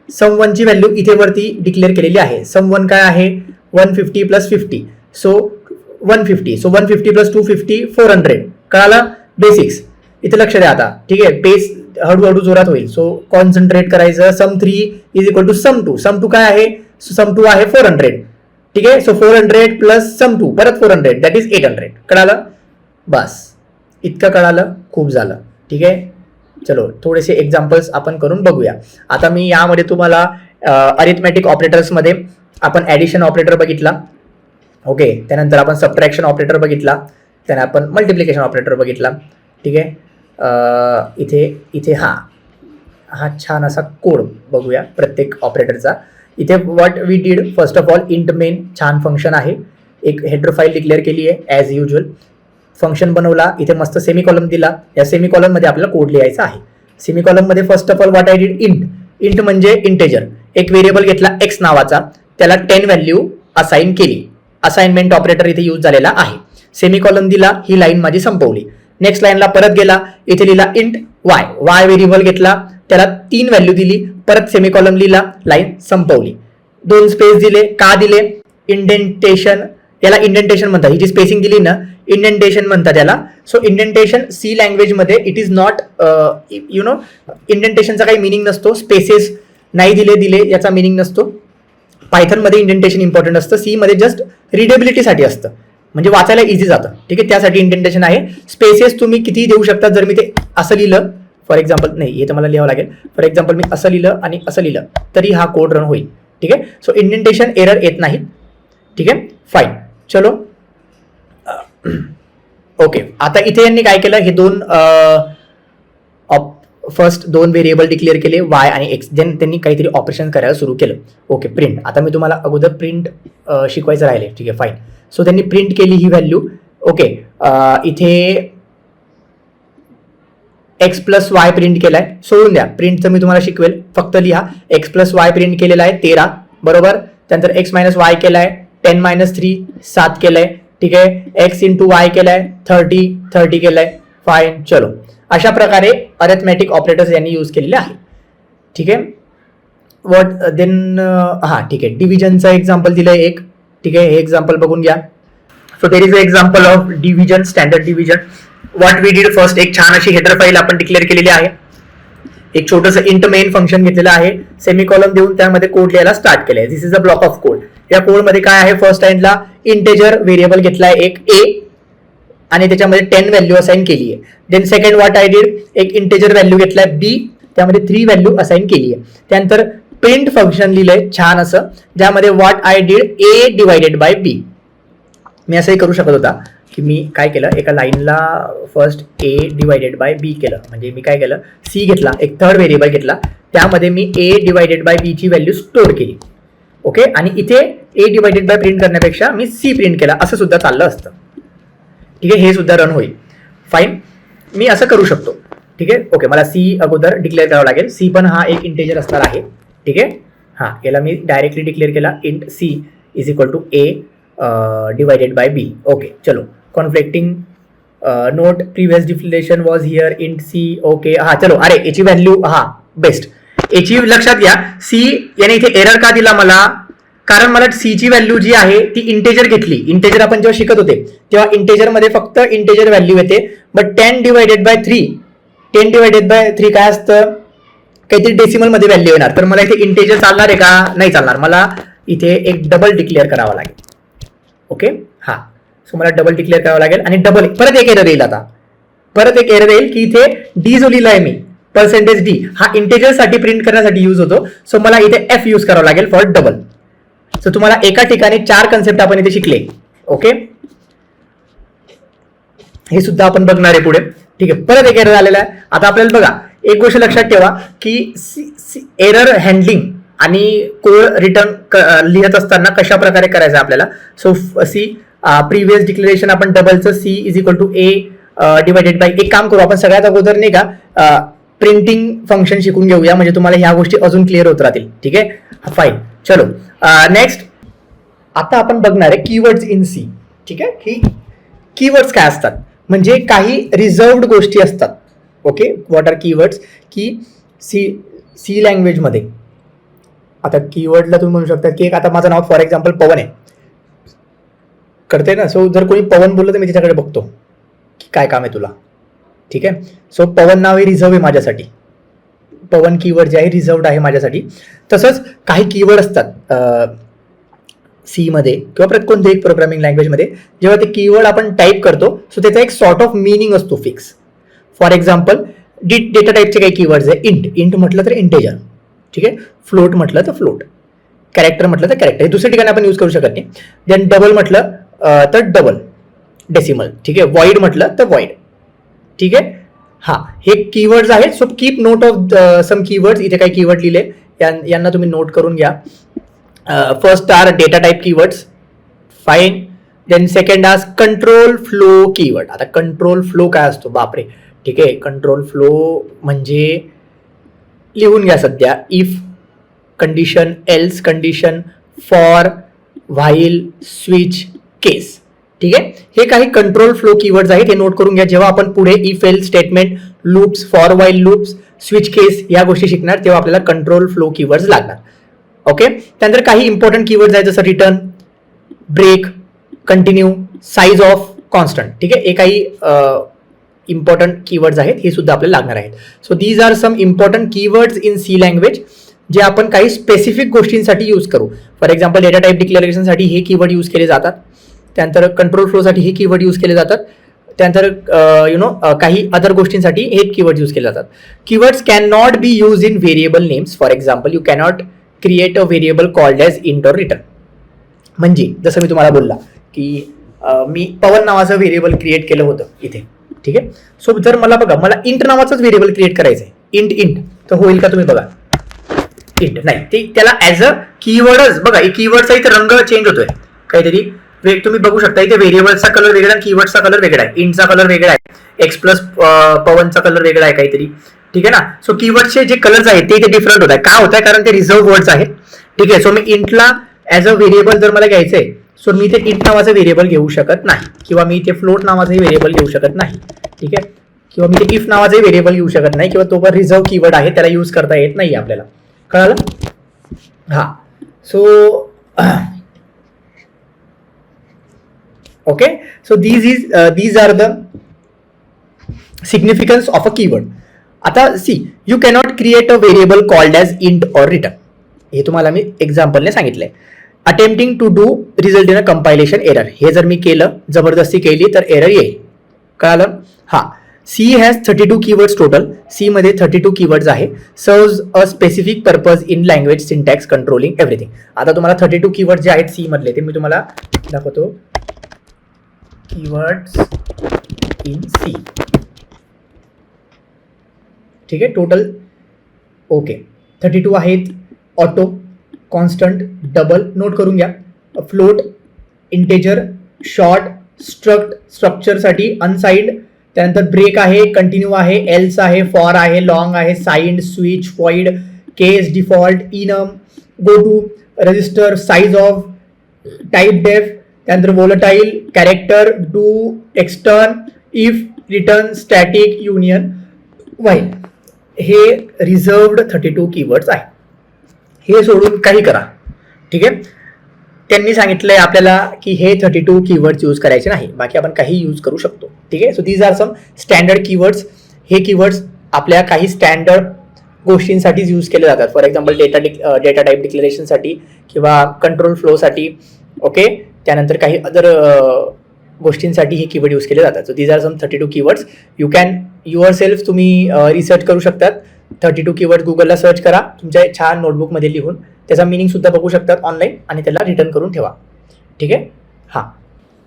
सम 1 ची व्हॅल्यू इथे वरती डिक्लेअर केलेली आहे. सम 1 काय आहे, 150 प्लस 50, सो 150, सो 150 प्लस 250 400. कळालं. बेसिक्स इथे लक्ष द्या आता. ठीक आहे. पेस हळूहळू जोरात होईल, सो कॉन्सन्ट्रेट करायचं. सम 3 इज इक्वल टू सम 2. सम 2 काय आहे, सम 2 आहे 400. ठीक आहे. सो 400 प्लस सम 2 परत 400, दॅट इज 800. कळालं. बस इतकं कळालं, खूप झालं. ठीक आहे. चलो थोडेसे एक्झाम्पल्स आपण करून बघूया. आता मी यामध्ये तुम्हाला अरिथमॅटिक ऑपरेटर्समध्ये आपण ॲडिशन ऑपरेटर बघितला. ओके. त्यानंतर आपण सबट्रॅक्शन ऑपरेटर बघितला, त्याने आपण मल्टिप्लिकेशन ऑपरेटर बघितला. ठीक आहे. इथे हा छान असा कोड बघूया प्रत्येक ऑपरेटरचा. इथे what we did, first of all int main छान फंक्शन आहे. एक हेडर फाईल डिक्लेअर केली आहे ॲज युज्युअल. फंक्शन बनवला, इथे मस्त सेमी कॉलम दिला. या सेमी कॉलममध्ये आपल्याला कोड लिहायचा आहे. सेमी कॉलममध्ये first of all what I did, int म्हणजे इंटेजर. एक व्हेरिएबल घेतला एक्स नावाचा, त्याला 10 व्हॅल्यू असाइन केली. असाइनमेंट ऑपरेटर इथे यूज झालेला आहे. सेमी कॉलम दिला, ही लाईन माझी संपवली. नेक्स्ट लाईनला परत गेला, इथे लिहिला इंट वाय व्हेरिएबल घेतला, त्याला 3 व्हॅल्यू दिली, परत सेमी कॉलम लिहिला, लाईन संपवली. 2 स्पेस दिले, का दिले, इंडेंटेशन, याला इंडेंटेशन म्हणतात. ही जी स्पेसिंग दिली ना, इंडेंटेशन म्हणतात याला. सो इंडेंटेशन सी लँग्वेजमध्ये इट इज नॉट इंडेंटेशनचा काही मिनिंग नसतो. स्पेसेस नाही दिले याचा मिनिंग नसतो. पायथनमध्ये इंडेंटेशन इम्पॉर्टंट असतं, सी मध्ये जस्ट रिडेबिलिटीसाठी असतं, म्हणजे वाचायला इझी जातं. ठीक आहे. त्यासाठी इंडेंटेशन आहे. स्पेसेस तुम्ही किती देऊ शकता. जर मी ते असं लिहिलं फॉर एक्झाम्पल, नाही हे तर मला लिहावं लागेल. फॉर एक्झाम्पल मी असं लिहिलं आणि असं लिहिलं तरी हा कोड रन होईल. ठीक आहे. सो इंडेंटेशन एरर येत नाही. ठीक आहे. फाईन. चलो ओके. आता इथे यांनी काय केलं, हे फर्स्ट 2 व्हेरिएबल डिक्लेअर केले वाय आणि एक्स. देन त्यांनी काहीतरी ऑपरेशन करायला सुरू केलं. ओके. प्रिंट. आता मी तुम्हाला अगोदर प्रिंट शिकवायचं राहिले. ठीक आहे. फाईन. सो त्यांनी प्रिंट केली ही व्हॅल्यू. ओके. इथे एक्स प्लस वाय प्रिंट केलाय, सोडून द्या. प्रिंटचं मी तुम्हाला शिकवेल, फक्त लिहा. एक्स प्लस वाय प्रिंट केलेला आहे 13 बरोबर. त्यानंतर एक्स मायनस वाय केलाय 10 मायनस 3 7 केलंय. ठीक आहे. एक्स इंटू वाय केलाय 30 केलंय. फाईन. चलो अशा प्रकारे अरिथमॅटिक ऑपरेटर्स यांनी यूज केलेले आहे. ठीक आहे. व्हॉट देन ठीक आहे. डिव्हिजनचं एक्झाम्पल दिलंय एक. ठीक आहे. हे एक्झाम्पल बघून घ्या. So there is a example of division, standard division. What we did, first एक छान अशी हेडर फाईल आपण डिक्लेअर केलेली आहे. एक छोटंसं इंट मेन फंक्शन घेतलेलं आहे. सेमी कॉलम देऊन त्यामध्ये कोड लिहायला स्टार्ट केलंय. This is a block of code. या कोडमध्ये काय आहे, फर्स्ट लाईनला इंटेजर व्हेरिएबल घेतलाय एक ए आणि त्याच्यामध्ये 10 व्हॅल्यू असाइन केली आहे. Then second what I did, एक इंटेजर व्हॅल्यू घेतलाय बी, त्यामध्ये 3 व्हॅल्यू असाइन केली आहे. त्यानंतर प्रिंट फंक्शन लिहिलंय छान असं, ज्यामध्ये what I did A divided by B. मी असंही करू शकत होता की मी काय केलं, एका लाईनला फर्स्ट ए डिवायडेड बाय बी केलं. म्हणजे मी काय केलं, सी घेतला, एक थर्ड व्हेरिएबल घेतला, त्यामध्ये मी ए डिवायडेड बाय बी ची व्हॅल्यू स्टोअर केली. ओके. आणि इथे ए डिवायडेड बाय प्रिंट करण्यापेक्षा मी सी प्रिंट केला, असं सुद्धा चाललं असतं. ठीक आहे. हे सुद्धा रन होईल. फाईन. मी असं करू शकतो. ठीक आहे. ओके. मला सी अगोदर डिक्लेअर करावं लागेल. सी पण हा एक इंटेजर असणार आहे. ठीक आहे. हां, याला मी डायरेक्टली डिक्लेअर केला, int C is equal to A divided by B. Okay. चलो. Conflicting note previous declaration was here int C. Okay. हां चलो. अरे याची व्हॅल्यू बेस्ट. याची लक्षात घ्या, सी याने इथे एरर का दिला मला, कारण मला सीची व्हॅल्यू जी आहे ती इंटेजर घेतली. इंटेजर आपण जेव्हा शिकत होते तेव्हा इंटेजरमध्ये फक्त इंटेजर व्हॅल्यू येते. बट 10 डिवायडेड बाय 3 काय असतं, काहीतरी डेसिमल मध्ये व्हॅल्यू येणार. तर मला इथे इंटेजर चालणार आहे का, नाही चालणार. मला इथे एक डबल डिक्लेअर करावा लागेल. ओके, हा, सो मला डबल डिक्लेअर करावं लागेल आणि डबल परत एक एरर येईल. आता परत एक एरर येईल की इथे डी जो लिहिलाय मी %d हा इंटेजर साठी प्रिंट करण्यासाठी यूज होतो. सो मला इथे f यूज करावं लागेल फॉर डबल. सो तुम्हाला एका ठिकाणी 4 कन्सेप्ट आपण इथे शिकले. ओके, हे सुद्धा आपण बघणार आहे पुढे. ठीक आहे, परत एक एरर आलेला आहे. आता आपल्याला बघा एक गोष्ट लक्षात ठेवा की एरर हँडलिंग आणि कोड रिटर्न लिहित असताना कशा प्रकारे करायचं आपल्याला. सो सी प्रिव्हियस डिक्लेरेशन आपण डबलचं c is equal to A divided by, एक काम करू आपण सगळ्यात अगोदर नाही का प्रिंटिंग फंक्शन शिकून घेऊया, म्हणजे तुम्हाला ह्या गोष्टी अजून क्लिअर होत राहतील. ठीक आहे, फाईन. चलो नेक्स्ट आता आपण बघणार आहे कीवर्ड्स इन सी. ठीक आहे, की कीवर्ड्स काय असतात, म्हणजे काही रिझर्व्ड गोष्टी असतात. ओके, व्हॉट आर कीवर्ड्स, की सी लँग्वेजमध्ये आता कीवर्डला तुम्ही म्हणू शकता की आता माझं नाव फॉर एक्झाम्पल पवन आहे करते ना. सो जर कोणी पवन बोललं तर मी त्याच्याकडे बघतो की काय काम आहे तुला. ठीक आहे, सो पवन नाव हे रिझर्व आहे माझ्यासाठी. पवन कीवर्ड जे आहे रिझर्वड आहे माझ्यासाठी. तसंच काही कीवर्ड असतात सी मध्ये किंवा कोणत्याही प्रोग्रामिंग लँग्वेजमध्ये, जेव्हा ते कीवर्ड आपण टाईप करतो सो त्याचा एक सॉर्ट ऑफ मिनिंग असतो फिक्स. फॉर एक्झाम्पल डेटा टाईपचे काही कीवर्ड्स आहे. इंट म्हटलं तर इंटेजर, ठीक आहे, फ्लोट म्हटलं तर फ्लोट, कॅरेक्टर म्हटलं तर कॅरेक्टर, हे दुसऱ्या ठिकाणी आपण यूज करू शकत नाही. देन डबल म्हटलं तर डबल डेसिमल, ठीक आहे, वॉइड म्हटलं तर वॉइड. ठीक आहे, हा, हे कीवर्ड्स आहेत. So keep note of some keywords. इथे काही कीवर्ड लिहिले यांना तुम्ही नोट करून घ्या. First are data type keywords, fine. Then second are control flow keyword. आता कंट्रोल फ्लो काय असतो, बापरे. ठीक आहे, कंट्रोल फ्लो म्हणजे लिहून घ्या सध्या, if condition, else condition, for, while, switch, case. ठीक आहे, हे काही कंट्रोल फ्लो कीवर्ड्स आहेत, हे नोट करून घ्या. जेव्हा आपण पुढे if else statement, loops, for while loops, switch case या गोष्टी शिकणार तेव्हा आपल्याला कंट्रोल फ्लो कीवर्ड्स लागणार. ओके, त्यानंतर काही इम्पॉर्टंट कीवर्ड्स आहेत जसं return, break, continue, size of, constant. ठीक आहे, हे काही इम्पॉर्टंट कीवर्ड्स आहेत, हे सुद्धा आपल्याला लागणार आहेत. So these are some important keywords in C language जे आपण काही स्पेसिफिक गोष्टींसाठी यूज करू. फॉर एक्झाम्पल डेटा टाईप डिक्लेरेशनसाठी हे कीवर्ड यूज केले जातात. त्यानंतर कंट्रोल फ्लोसाठी हे कीवर्ड यूज केले जातात. त्यानंतर काही अदर गोष्टींसाठी हे कीवर्ड यूज केले जातात. Keywords can not be use in variable names. For example you cannot create a variable called as int or return. म्हणजे जसं मी तुम्हाला बोलला की मी पवन नावाचं व्हेरिएबल क्रिएट केलं होतं इथे. ठीक आहे, सो जर मला बघा मला इंट नावाचंच व्हेरिएबल क्रिएट करायचं आहे, इंट तर होईल का तुम्ही बघा. इंट नाही, ते त्याला ऍज अ कीवर्डच बघा, कीवर्डचा इथे रंग चेंज होतोय काहीतरी. तुम्ही बघू शकता इथे व्हेरिएबलचा कलर वेगळा आहे, कीवर्डचा कलर वेगळा आहे, इंटचा कलर वेगळा आहे, एक्स प्लस पवनचा कलर वेगळा आहे काहीतरी. ठीक आहे ना, सो कीवर्डचे जे कलर्स आहेत ते इथे डिफरंट होत आहे. काय होत आहे, कारण ते रिझर्व वर्ड्स आहेत. ठीक आहे, सो मी इंटला ऍज अ व्हेरिएबल जर मला घ्यायचंय सो मी ते इंट नावाचं व्हेरिएबल घेऊ शकत नाही, किंवा मी ते फ्लोट नावाचंही व्हेरिएबल घेऊ शकत नाही. ठीक आहे, किंवा मी ते इफ नावाचंही व्हेरिएबल घेऊ शकत नाही, किंवा तो पण रिझर्व कीवर्ड आहे त्याला यूज करता येत नाही आपल्याला. कळालं? हा, so okay, so these are the significance of a keyword. आता see, you cannot create a variable called as int or return. हे तुम्हाला मी एक्झाम्पलने सांगितलंय. Attempting to do result in a compilation error. हे जर मी केलं, जबरदस्ती केली तर एरर येईल. कळालं? हा, C has 32 keywords total. C मध्ये 32 कीवर्ड्स आहे. Serves a specific purpose in language, syntax, controlling everything. आता तुम्हाला 32 कीवर्ड जे आहेत सी मधले ते मी तुम्हाला दाखवतो. Keywords in C. ठीक आहे, टोटल ओके 32 आहेत. ऑटो, कॉन्स्टंट, डबल नोट करून घ्या. फ्लोट, इंटेजर, शॉर्ट, स्ट्रक्चरसाठी अनसाइंड, त्यानंतर ब्रेक आहे, कंटिन्यू आहे, एल्स आहे, फॉर आहे, लॉंग आहे, signed, switch, void, case, default, enum, goto, register, size of, typedef, त्यानंतर volatile, character, do, extern, if, return, static, union, while. हे reserved 32 keywords आहे. हे सोडून काही करा. ठीक आहे, त्यांनी सांगितलंय आपल्याला की हे 32 कीवर्ड्स यूज करायचे नाही, बाकी आपण काही यूज करू शकतो. ठीक आहे. So these are some standard keywords. हे कीवर्ड्स आपल्या काही स्टँडर्ड गोष्टींसाठीच यूज केले जातात. फॉर एक्झाम्पल डेटा टाईप डिक्लेरेशनसाठी किंवा कंट्रोल फ्लोसाठी. ओके. त्यानंतर काही अदर गोष्टींसाठी हे कीवर्ड यूज केले जातात. So these are some 32 keywords. You can yourself तुम्ही रिसर्च करू शकतात. 32 कीवर्ड गुगलला सर्च करा तुमच्या छान नोटबुकमध्ये लिहून, त्याचा मिनिंग सुद्धा बघू शकतात ऑनलाईन आणि त्याला रिटर्न करून ठेवा. ठीक आहे. हां,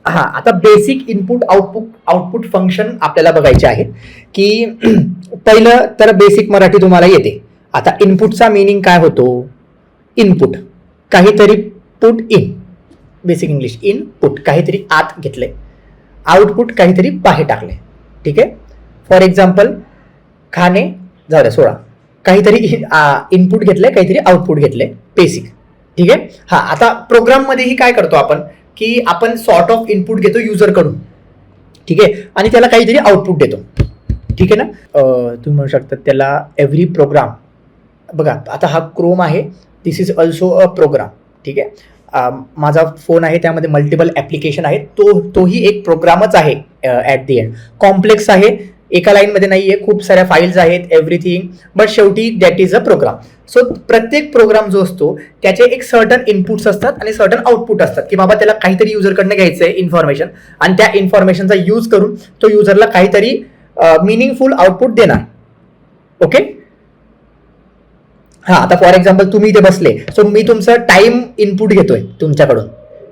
आता बेसिक इनपुट आउटपुट फंक्शन आपल्याला बघायचे आहे की पहिलं तर बेसिक मराठी तुम्हाला येते. आता इनपुटचा मिनिंग काय होतो? इनपुट काहीतरी put in, basic English input काहीतरी आत घेतले, आउटपुट काहीतरी बाहेर टाकले. ठीक आहे. फॉर एक्झाम्पल खाणे, जाऊ द्या सोळा, काहीतरी इनपुट घेतलंय काहीतरी आउटपुट घेतले, बेसिक. ठीक आहे. हा, आता प्रोग्राममध्येही काय करतो आपण की आपण सॉर्ट ऑफ इनपुट घेतो युजरकडून. ठीक आहे. आणि त्याला काहीतरी आउटपुट देतो. ठीक आहे ना. तुम्ही म्हणू शकता त्याला एव्हरी प्रोग्राम. बघा आता हा क्रोम आहे, this is also a programme. ठीक आहे. माझा फोन आहे त्यामध्ये मल्टिपल ॲप्लिकेशन आहेत, तोही एक प्रोग्रामच आहे ॲट दी एंड. कॉम्प्लेक्स आहे, एका लाईनमध्ये नाही आहे, खूप साऱ्या फाईल्स आहेत, एव्हरीथिंग, बट शेवटी that is a program. So प्रत्येक प्रोग्राम जो असतो त्याचे एक सर्टन इनपुट्स असतात आणि सर्टन आउटपुट असतात की बाबा त्याला काहीतरी युजरकडनं घ्यायचं आहे इन्फॉर्मेशन आणि त्या इन्फॉर्मेशनचा यूज करून तो युजरला काहीतरी मिनिंगफुल आउटपुट देणार. ओके. हां, आता फॉर एक्झाम्पल तुम्ही इथे बसले, सो मी तुमचं टाइम इनपुट घेतोय तुमच्याकडून.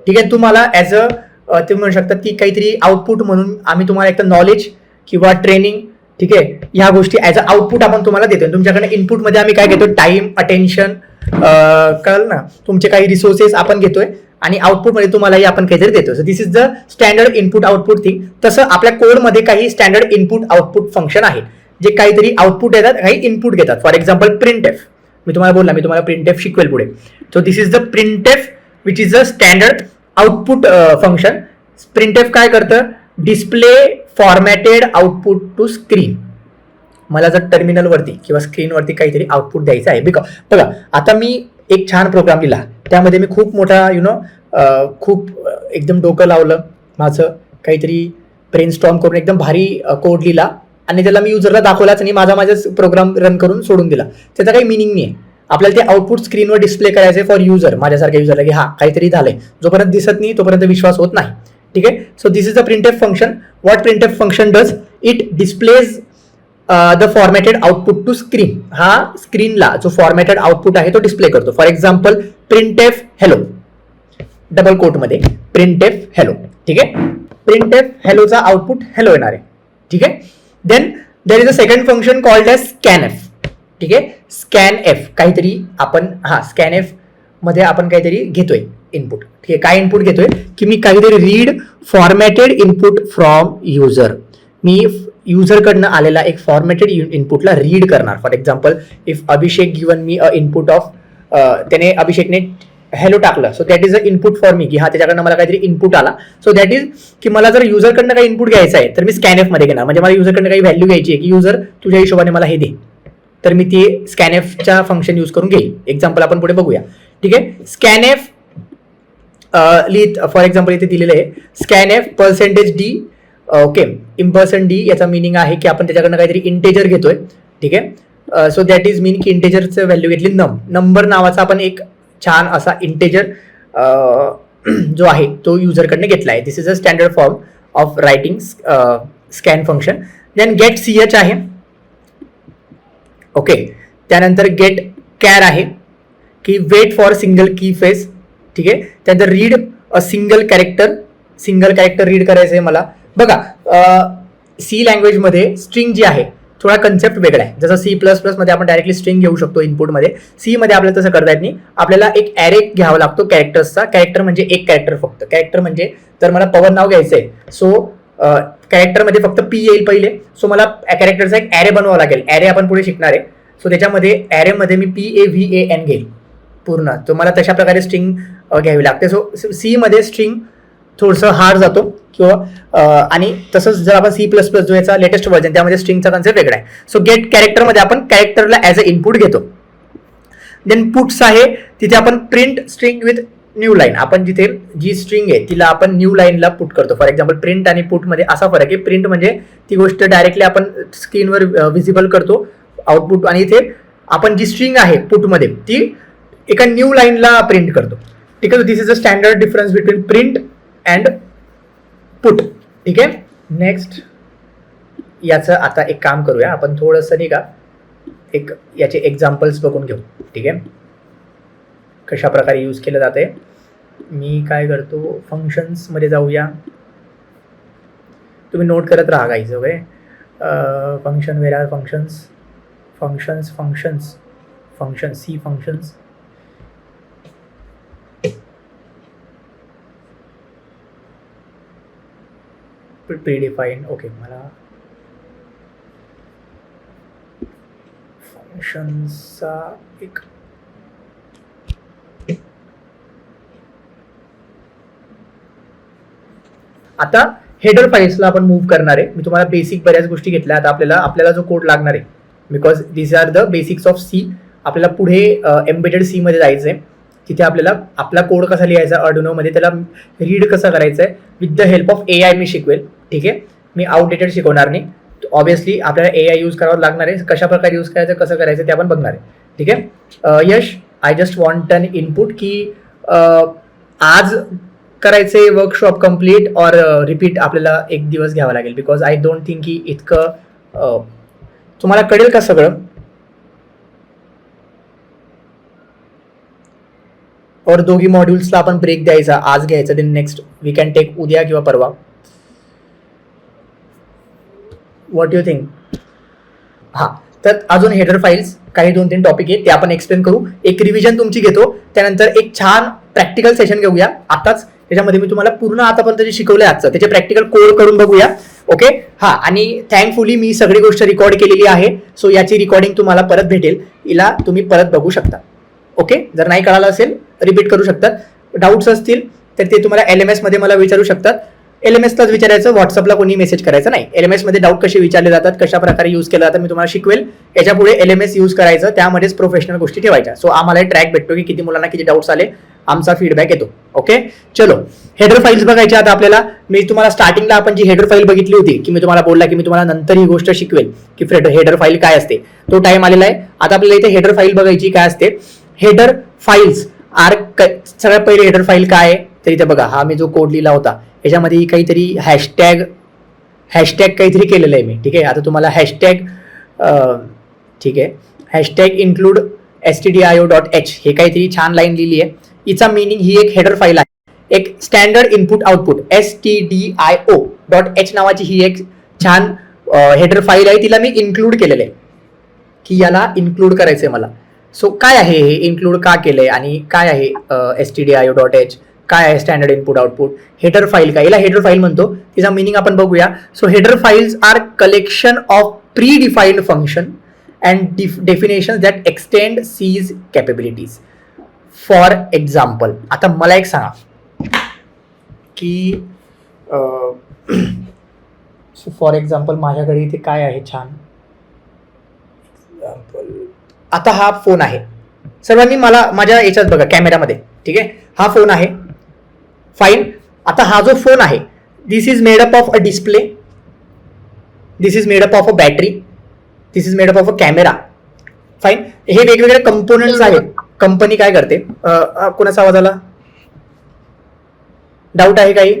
ठीक आहे. तुम्हाला ॲज अ तुम्ही म्हणू शकतात की काहीतरी आउटपुट म्हणून आम्ही तुम्हाला एक तर नॉलेज किंवा ट्रेनिंग, ठीक आहे, ह्या गोष्टी ॲज अ आउटपुट आपण तुम्हाला देतो. तुमच्याकडे इनपुटमध्ये आम्ही काय घेतो? टाइम, अटेन्शन, कळलं ना, तुमचे काही रिसोर्सेस आपण घेतोय आणि आउटपुटमध्ये तुम्हालाही आपण काहीतरी देतो. So this is the standard input output thing. तसं आपल्या कोडमध्ये काही स्टँडर्ड इनपुट आउटपुट फंक्शन आहेत जे काहीतरी आउटपुट देतात, काही इनपुट घेतात. फॉर एक्झाम्पल प्रिंट एफ, मी तुम्हाला प्रिंट एफ शिकवेल पुढे. So this is the print F which is a standard output function. Print F काय करतं? Display formatted output to screen. मला जर टर्मिनलवरती किंवा स्क्रीनवरती काहीतरी आउटपुट द्यायचं आहे, बघा आता मी एक छान प्रोग्राम लिहिला, त्यामध्ये मी खूप मोठा खूप एकदम डोकं लावलं, माझं काहीतरी ब्रेनस्टॉर्म करून एकदम भारी कोड लिहिला आणि त्याला मी युजरला दाखवलाच आणि माझाच प्रोग्राम रन करून सोडून दिला. त्याचा काही मिनिंग नाही आहे. आपल्याला ते आउटपुट स्क्रीनवर डिस्प्ले करायचे फॉर युजर, माझ्यासारख्या युजरला, की हा काहीतरी झालंय. जोपर्यंत दिसत नाही तोपर्यंत विश्वास होत नाही. ठीक आहे. So this is the printf function. What printf function does? It displays the formatted output to screen. हा स्क्रीनला जो फॉर्मॅटेड आउटपुट आहे तो डिस्प्ले करतो. For example printf hello, double कोटमध्ये प्रिंटएफ हॅलो. ठीक आहे. प्रिंटएफ हॅलोचा आउटपुट हॅलो येणार आहे. ठीक आहे. Then there is a second function called as scanf. ठीक आहे. स्कॅनएफ काहीतरी आपण स्कॅनएफ मध्ये आपण काहीतरी घेतोय इनपुट. ठीक आहे. काय इनपुट घेतोय की मी काहीतरी read formatted input from user. मी युजरकडनं आलेला एक फॉर्मॅटेड इनपुटला रीड करणार. For example if Abhishek given me a input of, त्याने अभिषेकने हॅलो टाकलं, so that is a input for me, की हा त्याच्याकडनं मला काहीतरी इनपुट आला. सो दॅट इज की मला जर युजरकडनं काही इनपुट घ्यायचं आहे तर मी स्कॅनएफ मध्ये घेणार. म्हणजे मला युजरकडनं काही व्हॅल्यू घ्यायची आहे की युजर तुझ्या हिशोबाने मला हे दे, तर मी ते स्कॅनएफच्या फंक्शन यूज करून घेईल. एक्झाम्पल आपण पुढे बघूया. ठीक आहे. स्कॅनएफ लिहित, फॉर एक्झाम्पल इथे दिलेलं आहे स्कॅनएफ %d. ओके. इम्पर्सन डी याचा मिनिंग आहे की आपण त्याच्याकडनं काहीतरी इंटेजर घेतोय. ठीक आहे. सो दॅट इज मीन की इंटेजरचं व्हॅल्यू घेतली नंबर नावाचा आपण एक छान असा इंटेजर जो आहे तो युजरकडनं घेतला आहे. This is a standard form of writing scan function. Then get ch आहे. ओके. त्यानंतर गेट कॅर आहे की wait for single key press. ठीक आहे. त्यानंतर read a single character read करायचं आहे मला. बघा सी लँग्वेजमध्ये स्ट्रिंग जी आहे थोडा कन्सेप्ट वेगळा आहे. जसं C++ मध्ये आपण डायरेक्टली स्ट्रिंग घेऊ शकतो इनपुटमध्ये, सी मध्ये आपल्याला तसं करता येत नाही. आपल्याला एक ॲरे घ्यावा लागतो कॅरेक्टर्सचा. कॅरेक्टर म्हणजे एक कॅरेक्टर फक्त. कॅरेक्टर म्हणजे जर मला पवन नाव घ्यायचं आहे, सो कॅरेक्टरमध्ये फक्त P येईल पहिले. सो मला कॅरेक्टरचा एक ॲरे बनवावा लागेल. ॲरे आपण पुढे शिकणार आहे. सो त्याच्यामध्ये ॲरेमध्ये मी PAVAN घेईल पूर्ण. तो मला तशा प्रकारे स्ट्रिंग घ्यावी लागते. सो सी मध्ये स्ट्रिंग थोडंसं हार्ड जातो किंवा आणि तसंच जर आपण C++ जो याचा लेटेस्ट व्हर्जन त्यामध्ये स्ट्रिंगचा कन्सेप्ट वेगळा आहे. सो गेट कॅरेक्टरमध्ये आपण कॅरेक्टरला ॲज अ इनपुट घेतो. देन पुट्स आहे, तिथे आपण print string with new line. आपण जिथे जी स्ट्रिंग आहे तिला आपण न्यू लाईनला पुट करतो. फॉर एक्झाम्पल प्रिंट आणि पुट मध्ये असा फरक आहे. प्रिंट म्हणजे ती गोष्ट डायरेक्टली आपण स्क्रीनवर व्हिजिबल करतो आउटपुट, आणि इथे आपण जी स्ट्रिंग आहे पुटमध्ये ती एका न्यू लाईनला प्रिंट करतो. ठीक आहे. This is a standard difference between print and put. ठीक आहे. नेक्स्ट याचं आता एक काम करूया आपण, थोडंसं नाही का एक याचे एक्झाम्पल्स बघून घेऊ. ठीक आहे. कशा प्रकारे यूज केलं जाते. मी काय करतो, फंक्शन्समध्ये जाऊया. तुम्ही नोट करत राहा guys. Okay. Function, where are functions, functions functions functions c functions. Predefine. Okay. मला फंक्शन्सचा एक आता हेडर फाईल्सला आपण मूव्ह करणार आहे. मी तुम्हाला बेसिक बऱ्याच गोष्टी घेतल्या. आता आपल्याला जो कोड लागणार आहे, because this are the basics of C. आपल्याला पुढे एम्बेडेड सी मध्ये जायचं आहे. तिथे आपल्याला आपला कोड कसा लिहायचा अर्डिनो मध्ये, त्याला रीड कसं करायचं आहे with the help of AI मी शिकवेल. ठीक आहे. मी आउटडेटेड शिकवणार नाही. ऑब्विसली आपल्याला AI यूज करावं लागणार आहे. कशा प्रकारे यूज करायचं, कसं करायचं ते आपण बघणार आहे. ठीक आहे. Yash, I just want an input की आज करायचे वर्कशॉप कम्प्लीट और रिपीट आपल्याला एक दिवस घ्यावा लागेल, बिकॉज आय डोंट थिंक की इतकं तुम्हाला कळेल का सगळं. और दोघी मॉड्यूल्सला आपण ब्रेक द्यायचा, आज घ्यायचा, then next we can take उद्या किंवा परवा. What you think. हां, तर अजून हेडर फाईल्स काही 2-3 टॉपिक आहे ते आपण एक्सप्लेन करू. एक रिव्हिजन तुमची घेतो, त्यानंतर एक छान प्रॅक्टिकल सेशन घेऊया आताच. त्याच्यामध्ये मी तुम्हाला पूर्ण आतापर्यंत जे शिकवलंय आजचं त्याचे प्रॅक्टिकल कोड करून बघूया. ओके. हां, आणि थँकफुली मी सगळी गोष्ट रेकॉर्ड केलेली आहे. सो याची रेकॉर्डिंग तुम्हाला परत भेटेल. हिला तुम्ही परत बघू शकता. ओके. जर नाही कळालं असेल रिपीट करू शकतात. डाऊट्स असतील तर ते तुम्हाला LMS मध्ये मला विचारू शकतात. LMSलाच विचारायचं, व्हॉट्सअपला कोणी मेसेज करायचं नाही. LMS मध्ये डाऊट कसे विचारले जातात, कशा प्रकारे यूज केलं जातं मी तुम्हाला शिकवेल. याच्या पुढे LMS यूज करायचं, त्यामध्येच प्रोफेशनल गोष्टी ठेवायच्या. सो आम्हाला ट्रॅक भेटतो की किती मुलांना किती डाऊट्स आले, आमचा फीडबॅक येतो. ओके. चलो, हेडर फाईल्स बघायचे आता आपल्याला. मी तुम्हाला स्टार्टिंगला आपण जी हेडर फाईल बघितली होती की मी तुम्हाला बोलला की मी तुम्हाला नंतर ही गोष्ट शिकवेल की हेडर फाईल काय असते, तो टाइम आलेला आहे. आता आपल्याला इथे हेडर फाईल बघायची काय असते. हेडर फाईल्स आर, सगळ्यात पहिले हेडर फाईल काय आहे तर इथे बघा, हा मी जो कोड लिहिला होता याच्यामध्ये काहीतरी हॅशटॅग काहीतरी केलेलं आहे मी. ठीक आहे. आता तुम्हाला हॅशटॅग, ठीक आहे, हॅशटॅग इन्क्लूड stdio.h हे काहीतरी छान लाईन लिहिली आहे. हिचा मिनिंग, ही एक हेडर फाईल आहे, एक स्टँडर्ड इनपुट आउटपुट stdio.h नावाची ही एक छान हेडर फाईल आहे. तिला मी इन्क्लूड केलेलं आहे की याला इन्क्लूड करायचं आहे मला. सो काय आहे हे, इन्क्लूड का केलंय आणि काय आहे stdio.h, काय आहे standard input output. Header file काय, याला हेडर फाईल म्हणतो. तिचा मिनिंग आपण बघूया. So header files are collection of predefined function and definition that extend C's capabilities. For example, आता मला एक सांगा की फॉर एक्झाम्पल माझ्याकडे इथे काय आहे छान एक्झाम्पल. आता हा फोन आहे सर्वांनी, मला माझ्या याच्यात बघा कॅमेरामध्ये. ठीक आहे. हा फोन आहे. फाईन. आता हा जो फोन आहे, this is made up of a display, this is made up of a battery, this is made up of a camera. Fine. हे वेगवेगळे कंपोनंट्स आहेत. कंपनी काय करते, कोणाचा आवाज आला, डाऊट आहे काही.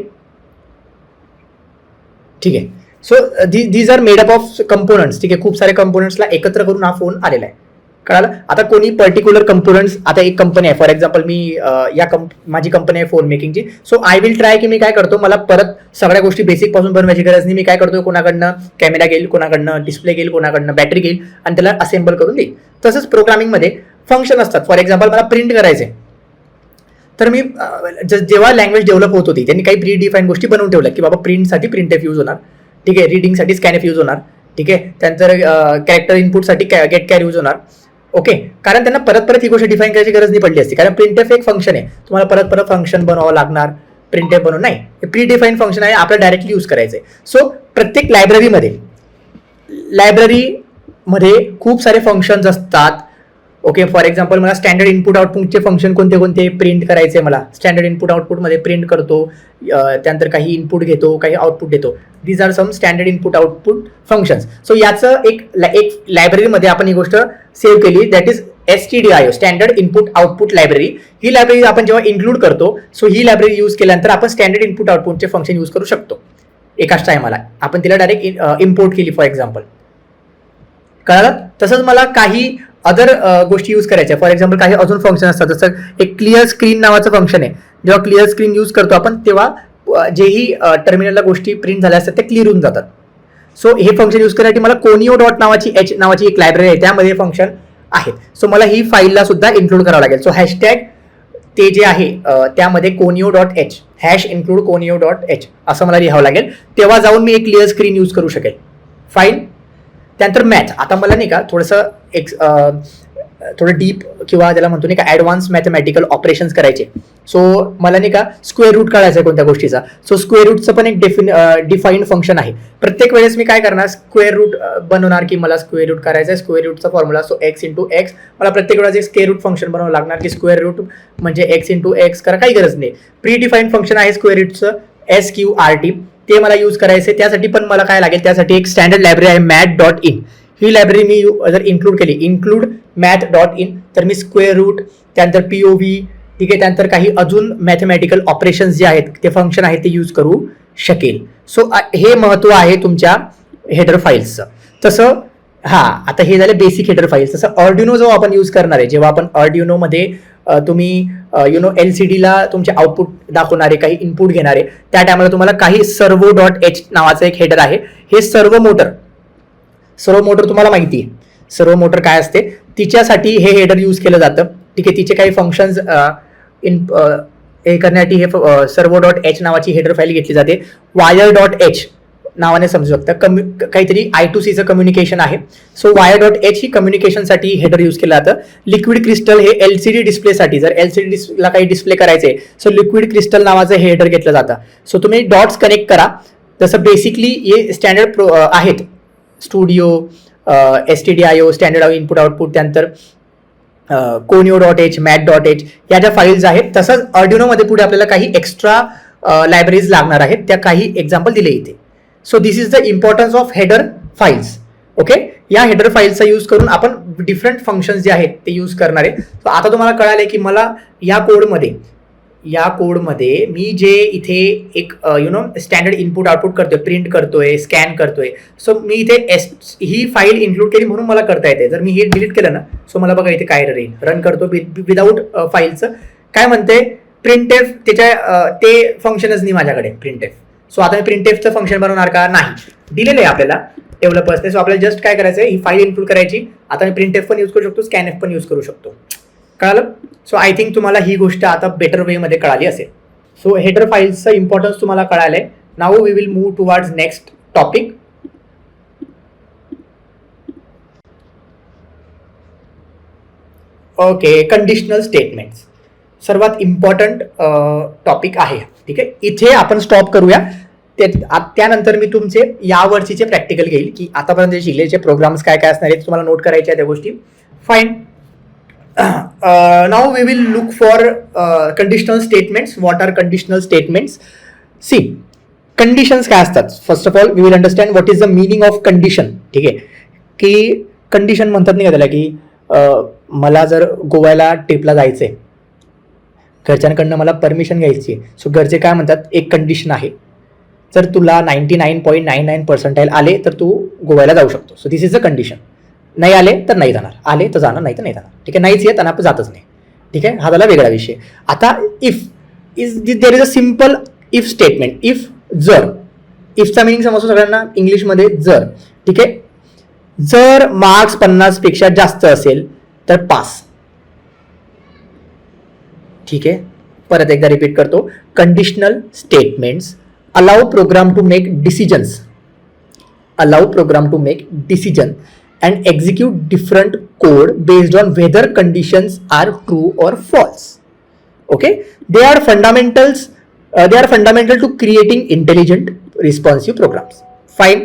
ठीक आहे. So these are made up of components. ठीक आहे. खूप सारे कंपोनंट्सला एकत्र करून हा फोन आलेला आहे. कळालं. आता कोणी पर्टिक्युलर कंपोनंट्स, आता एक कंपनी आहे फॉर एक्झाम्पल, मी माझी कंपनी आहे phone making. So I will try की मी काय करतो, मला परत सगळ्या गोष्टी बेसिक पासून बनवायची गरज नाही. मी काय करतो, कोणाकडनं कॅमेरा घेईल, कोणाकडनं डिस्प्ले घेईल, कोणाकडनं बॅटरी घेईल आणि त्याला असेंबल करून देईल. तसंच प्रोग्रामिंगमध्ये फंक्शन असतात. फॉर एक्झाम्पल मला प्रिंट करायचे, तर मी जेव्हा लँग्वेज डेव्हलप होत होती त्यांनी काही प्री डिफाईन गोष्टी बनवून ठेवल्या की बाबा प्रिंटसाठी प्रिंटएफ यूज होणार. ठीक आहे. रीडिंगसाठी स्कॅनएफ यूज होणार. ठीक आहे. त्यानंतर कॅरेक्टर इनपुटसाठी गेट कॅर यूज होणार. ओके. कारण त्यांना परत ही गोष्ट डिफाईन करायची गरज नाही पडली असती, कारण प्रिंटएफ एक फंक्शन आहे. तुम्हाला परत फंक्शन बनवावं लागणार, प्रिंटएफ बनवून नाही. हे प्री डिफाईन फंक्शन आहे, आपल्याला डायरेक्टली यूज करायचं आहे. सो प्रत्येक लायब्ररीमध्ये खूप सारे फंक्शन्स असतात. ओके, फॉर एक्झाम्पल मला स्टँडर्ड इनपुट आउटपुटचे फंक्शन कोणते कोणते प्रिंट करायचे, मला स्टँडर्ड इनपुट आउटपुटमध्ये प्रिंट करतो, त्यानंतर काही इनपुट घेतो, काही आउटपुट देतो. These are some standard input output functions. So याचं एक लायब्ररीमध्ये आपण ही गोष्ट सेव्ह केली, that is STDIO, standard input output library. ही लायब्ररी आपण जेव्हा इन्क्लूड करतो, सो ही लायब्ररी यूज केल्यानंतर आपण स्टँडर्ड इनपुट आउटपुटचे फंक्शन यूज करू शकतो. एकाच टायमाला आपण तिला डायरेक्ट इम्पोर्ट केली फॉर एक्झाम्पल. कळलं? तसंच मला काही अदर गोष्टी यूज करायच्या. फॉर एक्झाम्पल काही अजून फंक्शन असतात, जसं एक क्लिअर स्क्रीन नावाचं फंक्शन आहे. जेव्हा क्लिअर स्क्रीन यूज करतो आपण, तेव्हा जेही टर्मिनलला गोष्टी प्रिंट झाल्या असतात ते क्लिअर होऊन जातात. सो हे फंक्शन यूज करण्यासाठी मला कोनिओ डॉट नावाची एक लायब्ररी आहे, त्यामध्ये फंक्शन आहेत. सो मला ही फाईलला सुद्धा इन्क्लूड करावं लागेल. सो हॅशटॅग ते जे आहे त्यामध्ये conio dot H, hash include conio dot H असं मला लिहावं लागेल. तेव्हा जाऊन मी एक क्लिअर स्क्रीन यूज करू शकेल. फाईन. त्यानंतर मॅथ. आता मला नाही का थोडंसं थोडं डीप किंवा ज्याला म्हणतो नाही का ॲडव्हान्स मॅथमॅटिकल ऑपरेशन्स करायचे. सो मला नाही का स्क्वेअर रूट काढायचं आहे कोणत्या गोष्टीचा. सो स्क्वेअर रूटचं पण एक डिफाईन्ड फंक्शन आहे. प्रत्येक वेळेस मी काय करणार, स्क्वेअर रूट बनवणार की मला स्क्वेअर रूट करायचं आहे. स्क्वेअर रूटचा formula so x into x. मला प्रत्येक वेळेस एक स्क्वेअर रूट फंक्शन बनवावं लागणार की स्क्वेअर रूट म्हणजे x इंटू एक्स करा, काही गरज नाही. प्री डिफाईन्ड फंक्शन आहे स्क्वेअर रूटचं SQRT, ते मला यूज करायचं आहे. त्यासाठी पण मला काय लागेल, त्यासाठी एक स्टँडर्ड लायब्ररी आहे मॅथ डॉट इन. ही लायब्ररी मी जर इन्क्लूड केली, इन्क्लूड मॅथ डॉट इन, तर मी स्क्वेअर रूट, त्यानंतर POV, ठीक आहे, त्यानंतर काही अजून मॅथमॅटिकल ऑपरेशन्स जे आहेत ते फंक्शन आहेत ते यूज करू शकेल. सो हे महत्त्व आहे तुमच्या हेडर फाईल्सचं. तसं आता हे झालं बेसिक हेडर फाईल्स. तसं ऑर्डिनो जो आपण यूज करणार आहे, जेव्हा आपण ऑर्डिनोमध्ये तुम्ही LCD ला तुमचे आउटपुट दाखवणारे काही इनपुट घेणारे, त्या टायमाला तुम्हाला काही सर्वो डॉट एच नावाचं एक हेडर आहे. हे सर्वो मोटर तुम्हाला माहिती आहे, सर्वो मोटर काय असते, तिच्यासाठी हे हेडर यूज केलं जातं. ठीक आहे, तिचे काही फंक्शन्स हे करण्यासाठी हे सर्वो डॉट एच नावाची हेडर फाईल घेतली जाते. वायर डॉट एच नावाने समजू शकतं, काहीतरी I2Cचं कम्युनिकेशन आहे. सो वायर डॉट एच ही कम्युनिकेशनसाठी हेडर यूज केलं जातं. लिक्विड क्रिस्टल हे LCD डिस्प्लेसाठी, जर LCD काही डिस्प्ले करायचे, सो लिक्विड क्रिस्टल नावाचं हे हेडर घेतलं जातं. सो तुम्ही डॉट्स कनेक्ट करा. तसं बेसिकली हे स्टँडर्ड आहेत, studio, STDIO, standard input output, त्यानंतर conio dot h, math dot h, या ज्या फाईल्स आहेत. तसंच ऑर्डिनोमध्ये पुढे आपल्याला काही एक्स्ट्रा लायब्ररीज लागणार आहेत, त्या काही एक्झाम्पल दिले इथे. So this is the importance of header files. Okay, या हेडर फाईल्सचा यूज करून आपण डिफरंट फंक्शन्स जे आहेत ते यूज करणार आहे. सो आता तुम्हाला कळालं की मला या कोडमध्ये मी जे इथे एक स्टँडर्ड इनपुट आउटपुट करतोय, प्रिंट करतोय, स्कॅन करतोय. सो मी इथे ही फाईल इन्क्लूड केली म्हणून मला करता येते. जर मी हे डिलीट केलं ना, सो मला बघा इथे काय येईल, रन करतो विदाऊट फाईलचं काय म्हणते, प्रिंटएफ. ते फंक्शनच नाही माझ्याकडे प्रिंटएफ. सो आता मी प्रिंटएफचं फंक्शन बनवणार का, नाही, दिलेलं आहे आपल्याला डेव्हलपर्सने. सो आपल्याला जस्ट काय करायचं आहे, ही फाईल इन्क्लूड करायची. आता मी प्रिंटएफ पण यूज करू शकतो, स्कॅनएफ पण यूज करू शकतो. कळालं? सो आय थिंक तुम्हाला ही गोष्ट आता बेटर वेमध्ये कळाली असेल. सो हेडर फाईल्सचं इम्पॉर्टन्स तुम्हाला कळालंय. Now we will move towards next topic. Okay, conditional statements सर्वात इम्पॉर्टंट टॉपिक आहे. ठीक आहे, इथे आपण स्टॉप करूया. त्यानंतर मी तुमचे यावर्षीचे प्रॅक्टिकल घेईल की आतापर्यंत जे शिकलेचे प्रोग्राम्स काय काय असणार आहेत तुम्हाला नोट करायचे त्या गोष्टी. Fine. Now we will look for conditional statements. What are conditional statements? See, conditions काय असतात. First of all we will understand what is the meaning of condition. ठीक आहे, की कंडिशन म्हणतात नाही का त्याला, की मला जर गोव्याला ट्रिपला जायचं आहे, घरच्यांकडनं मला परमिशन घ्यायची आहे. सो घरचे काय म्हणतात, एक कंडिशन आहे, जर तुला 99.99% आले तर तू गोव्याला जाऊ शकतो. So this is a condition. नाही आले तर नाही जाणार, आले तर जाणार, नाही तर नाही जाणार. ठीक आहे, नाहीच येत आणि आपण जातच नाही. ठीक आहे, हा झाला वेगळा विषय. आता there is a simple if statement. इफचा मिनिंग समजतो सगळ्यांना इंग्लिशमध्ये, जर. ठीक आहे, जर मार्क्स 50पेक्षा जास्त असेल तर पास. ठीक आहे, परत एकदा रिपीट करतो. Conditional statements allow program to make decisions and execute different code based on whether conditions are true or false. Okay, they are fundamental to creating intelligent responsive programs. Fine.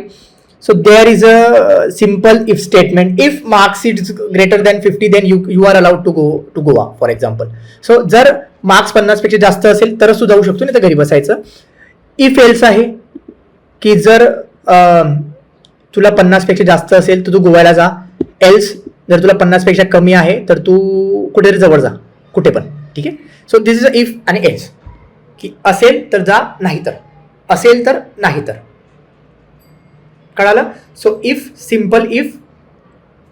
So there is a simple if statement. If marks is greater than 50, then you are allowed to go to Goa, for example. So जर marks 50 पेक्षा जास्त असेल तरच तू जाऊ शकतो, नाही तर घरी बसायचं. इफ एल्स आहे की जर तुला 50 पेक्षा जास्त असेल तर तू गोव्याला जा. एल्स जर तुला 50 पेक्षा कमी आहे तर तू कुठेतरी जवळ जा, कुठे पण. ठीक आहे. So this is a if आणि एल्स, की असेल तर जा, नाही तर असेल तर नाही तर. कळालं. सो इफ, सिम्पल इफ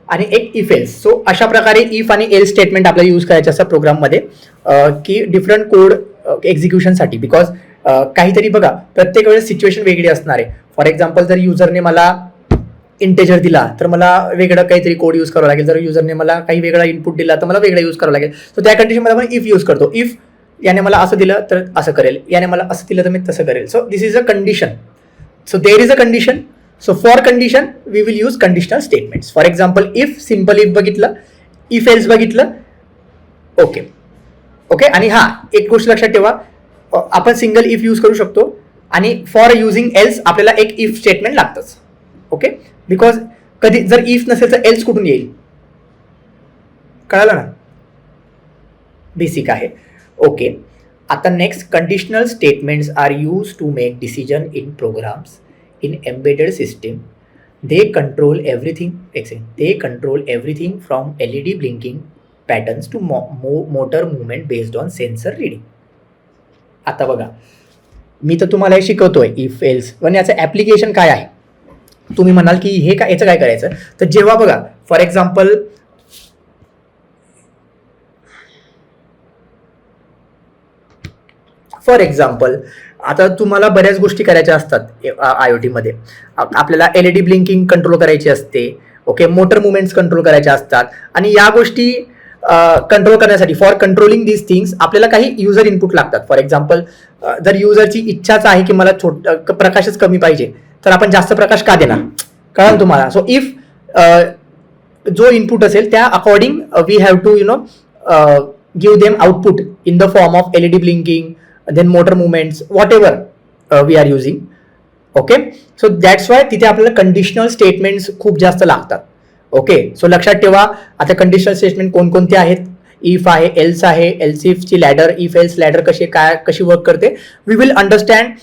आणि एक इफ एल्स. सो अशा प्रकारे इफ आणि एल्स स्टेटमेंट आपल्याला यूज करायचे असतात प्रोग्राममध्ये, की डिफरंट कोड एक्झिक्युशनसाठी. बिकॉज काहीतरी बघा, प्रत्येक वेळेस सिच्युएशन वेगळी असणार आहे. फॉर एक्झाम्पल जर युजरने मला इंटेजर दिला तर मला वेगळं काहीतरी कोड यूज करावं लागेल. जर युजरने मला काही वेगळा इनपुट दिला तर मला वेगळा यूज करावं लागेल. सो त्या कंडिशनमध्ये आपण इफ यूज करतो. इफ याने मला असं दिलं तर असं करेल, याने मला असं दिलं तर मी तसं करेल. So this is a condition. So there is a condition. So for condition we will use conditional statements. For example if, simple if बघितलं, इफ एल्स बघितलं. Okay okay. आणि हा एक गोष्ट लक्षात ठेवा, आपण सिंगल इफ यूज करू शकतो आणि फॉर युझिंग एल्स आपल्याला एक इफ स्टेटमेंट लागतंच. ओके. बिकॉज कधी जर इफ नसेल तर एल्स कुठून येईल. कळालं ना. बेसिक आहे. ओके. आता next, conditional statements are use to make decision in programs in embedded system. They control everything. They control everything from LED blinking patterns to motor movement based on sensor reading. आता बघा, मी तर तुम्हाला हे शिकवतोय if else, पण याचं application काय आहे. तुम्ही म्हणाल की हे काय, याचं काय करायचं. तर जेव्हा बघा, फॉर एक्झाम्पल आता तुम्हाला बऱ्याच गोष्टी करायच्या असतात IoT मध्ये. आपल्याला LED ब्लिंकिंग कंट्रोल करायची असते. ओके. मोटर मुवमेंट्स कंट्रोल करायच्या असतात. आणि या गोष्टी कंट्रोल करण्यासाठी, फॉर कंट्रोलिंग दीज थिंग्स, आपल्याला काही युजर इनपुट लागतात. फॉर एक्झाम्पल जर युजरची इच्छाच आहे की मला प्रकाशच कमी पाहिजे, तर आपण जास्त प्रकाश का देणार. कळलं तुम्हाला. सो इफ जो इनपुट असेल त्या according we have to give them output in the form of LED blinking, then motor movements, whatever we are using. Okay. So that's why तिथे आपल्याला कंडिशनल स्टेटमेंट्स खूप जास्त लागतात. ओके. सो लक्षात ठेवा, आता कंडिशनल स्टेटमेंट कोणकोणते आहेत. इफ आहे, एल्स आहे, एल्स इफची लॅडर, इफ एल्स लॅडर कशी वर्क करते, we will understand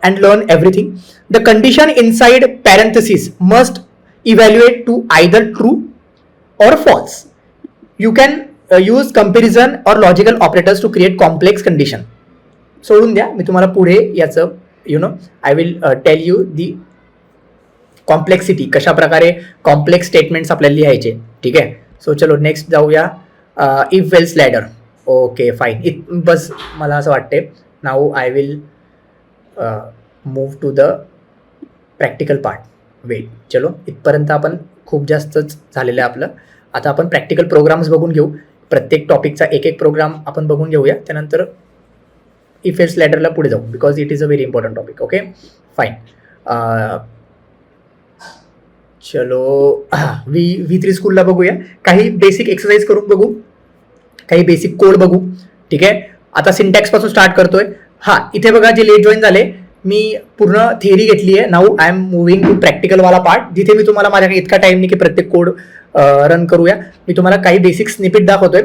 and learn everything. The condition inside parenthesis must evaluate to either true और false. You can use comparison और logical operators to create complex condition. सोडून द्या, मी तुम्हाला पुढे याचं I will tell you the complexity, कशा प्रकारे कॉम्प्लेक्स स्टेटमेंट्स आपल्याला लिहायचे. ठीक आहे. सो चलो नेक्स्ट जाऊया. If else ladder. Okay fine. बस मला असं वाटते now I will move to the practical part. Wait, चलो इथपर्यंत आपण खूप जास्तच झालेलं आहे आपलं. आता आपण प्रॅक्टिकल प्रोग्राम्स बघून घेऊ. प्रत्येक टॉपिकचा एक एक प्रोग्राम आपण बघून घेऊया. त्यानंतर इफ एल्स लॅडरला पुढे जाऊ, because it is a very important topic. Okay fine. चलो V3 स्कूलला बघूया. काही बेसिक एक्सरसाइज करून बघू, काही बेसिक कोड बघू. ठीक आहे. आता सिंटॅक्स पासून स्टार्ट करतोय. हा इथे बघा, जे लेट जॉईन झाले, मी पूर्ण थिअरी घेतली आहे. Now I am moving to प्रॅक्टिकलवाला पार्ट, जिथे मी तुम्हाला माझ्याकडे इतका टाइम नाही की प्रत्येक कोड रन करूया. मी तुम्हाला काही बेसिक स्निपेट दाखवतोय.